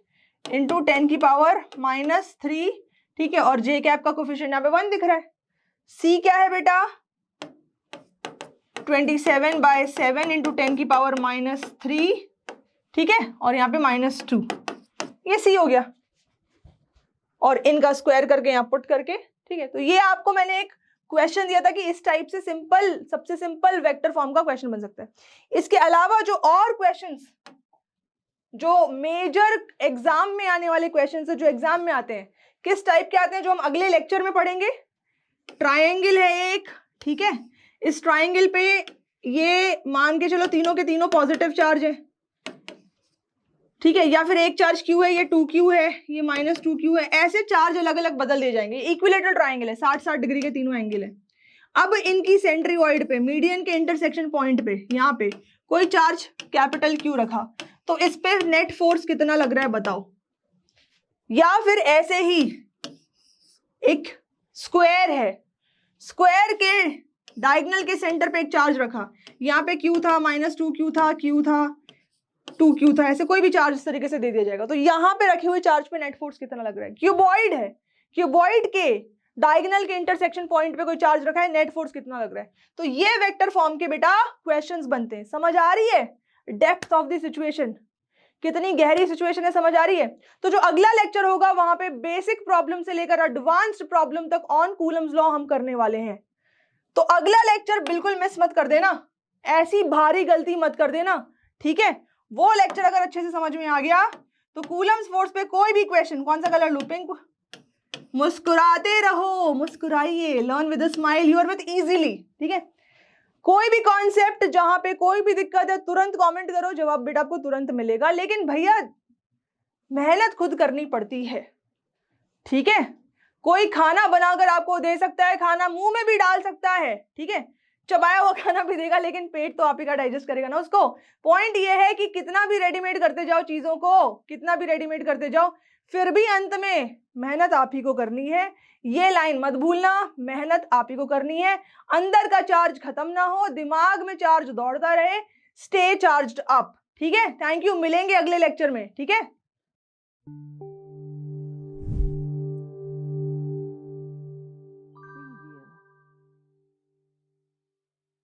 इंटू 10 की पावर -3, ठीक है, और j कैप का कोफिशिएंट यहाँ पे 1 दिख रहा है। c क्या है बेटा, 27/7 इंटू 10 की पावर -3, ठीक है, और यहाँ पे -2, ये c हो गया, और इनका स्क्वायर करके यहाँ पुट करके, ठीक है। तो ये आपको मैंने एक क्वेश्चन दिया था कि इस टाइप से सिंपल, सबसे सिंपल वेक्टर फॉर्म का क्वेश्चन बन सकता है। इसके अलावा जो और क्वेश्चंस, जो मेजर एग्जाम में आने वाले क्वेश्चंस है, जो एग्जाम में आते हैं, किस टाइप के आते हैं, जो हम अगले लेक्चर में पढ़ेंगे। ट्रायंगल है एक, ठीक है, इस ट्रायंगल पे ये मान के चलो तीनों के तीनों पॉजिटिव चार्ज है, ठीक है, या फिर एक चार्ज Q है, ये 2Q है, ये -2Q है, ऐसे चार्ज अलग अलग बदल दिए जाएंगे। इक्विलेटरल ट्रायंगल है, 60-60 डिग्री के तीनों एंगल है। अब इनकी सेंट्रियोइड पे, मीडियन के इंटरसेक्शन पॉइंट पे, यहाँ पे कोई चार्ज कैपिटल Q रखा, तो इस पे नेट फोर्स कितना लग रहा है बताओ। या फिर ऐसे ही एक स्क्वायर है, स्क्वायर के डायगोनल के सेंटर पे एक चार्ज रखा, यहाँ पे Q था, -2Q था, Q था, 2Q था, ऐसे कोई भी चार्ज इस तरीके से दे दिया जाएगा, तो यहाँ पे रखे हुए चार्ज पे नेट फोर्स कितना लग रहा है। क्यूबॉइड है, क्यूबॉइड के डायगोनल के इंटरसेक्शन पॉइंट पे कोई चार्ज रखा है, नेट फोर्स कितना लग रहा है। तो ये वेक्टर फॉर्म के बेटा क्वेश्चंस बनते हैं। समझ आ रही है डेप्थ ऑफ द सिचुएशन, कितनी गहरी सिचुएशन है, समझ आ रही है। तो जो अगला लेक्चर होगा वहां पे बेसिक प्रॉब्लम से लेकर एडवांस्ड प्रॉब्लम तक ऑन कूलम्स लॉ हम करने वाले हैं। तो अगला लेक्चर बिल्कुल मिस मत कर देना, ऐसी भारी गलती मत कर देना, ठीक है। वो लेक्चर अगर अच्छे से समझ में आ गया तो कूलम्स फोर्स पे कोई भी क्वेश्चन, कौन सा कलर लूं, पिंक, मुस्कुराते रहो, मुस्कुराइए, learn with a smile, you are with easily, ठीक है। कोई भी कॉन्सेप्ट जहां पे कोई भी दिक्कत है तुरंत कमेंट करो, जवाब बेटा आपको तुरंत मिलेगा, लेकिन भैया मेहनत खुद करनी पड़ती है, ठीक है। कोई खाना बनाकर आपको दे सकता है, खाना मुंह में भी डाल सकता है, ठीक है, चबाया हुआ खाना भी देगा, लेकिन पेट तो आप ही का डाइजेस्ट करेगा ना उसको। पॉइंट ये है कि कितना भी रेडीमेड करते जाओ चीजों को, कितना भी रेडीमेड करते जाओ, फिर भी अंत में मेहनत आप ही को करनी है। ये लाइन मत भूलना, मेहनत आप ही को करनी है। अंदर का चार्ज खत्म ना हो, दिमाग में चार्ज दौड़ता रहे, स्टे चार्ज्ड अप, ठीक है। थैंक यू, मिलेंगे अगले लेक्चर में, ठीक है।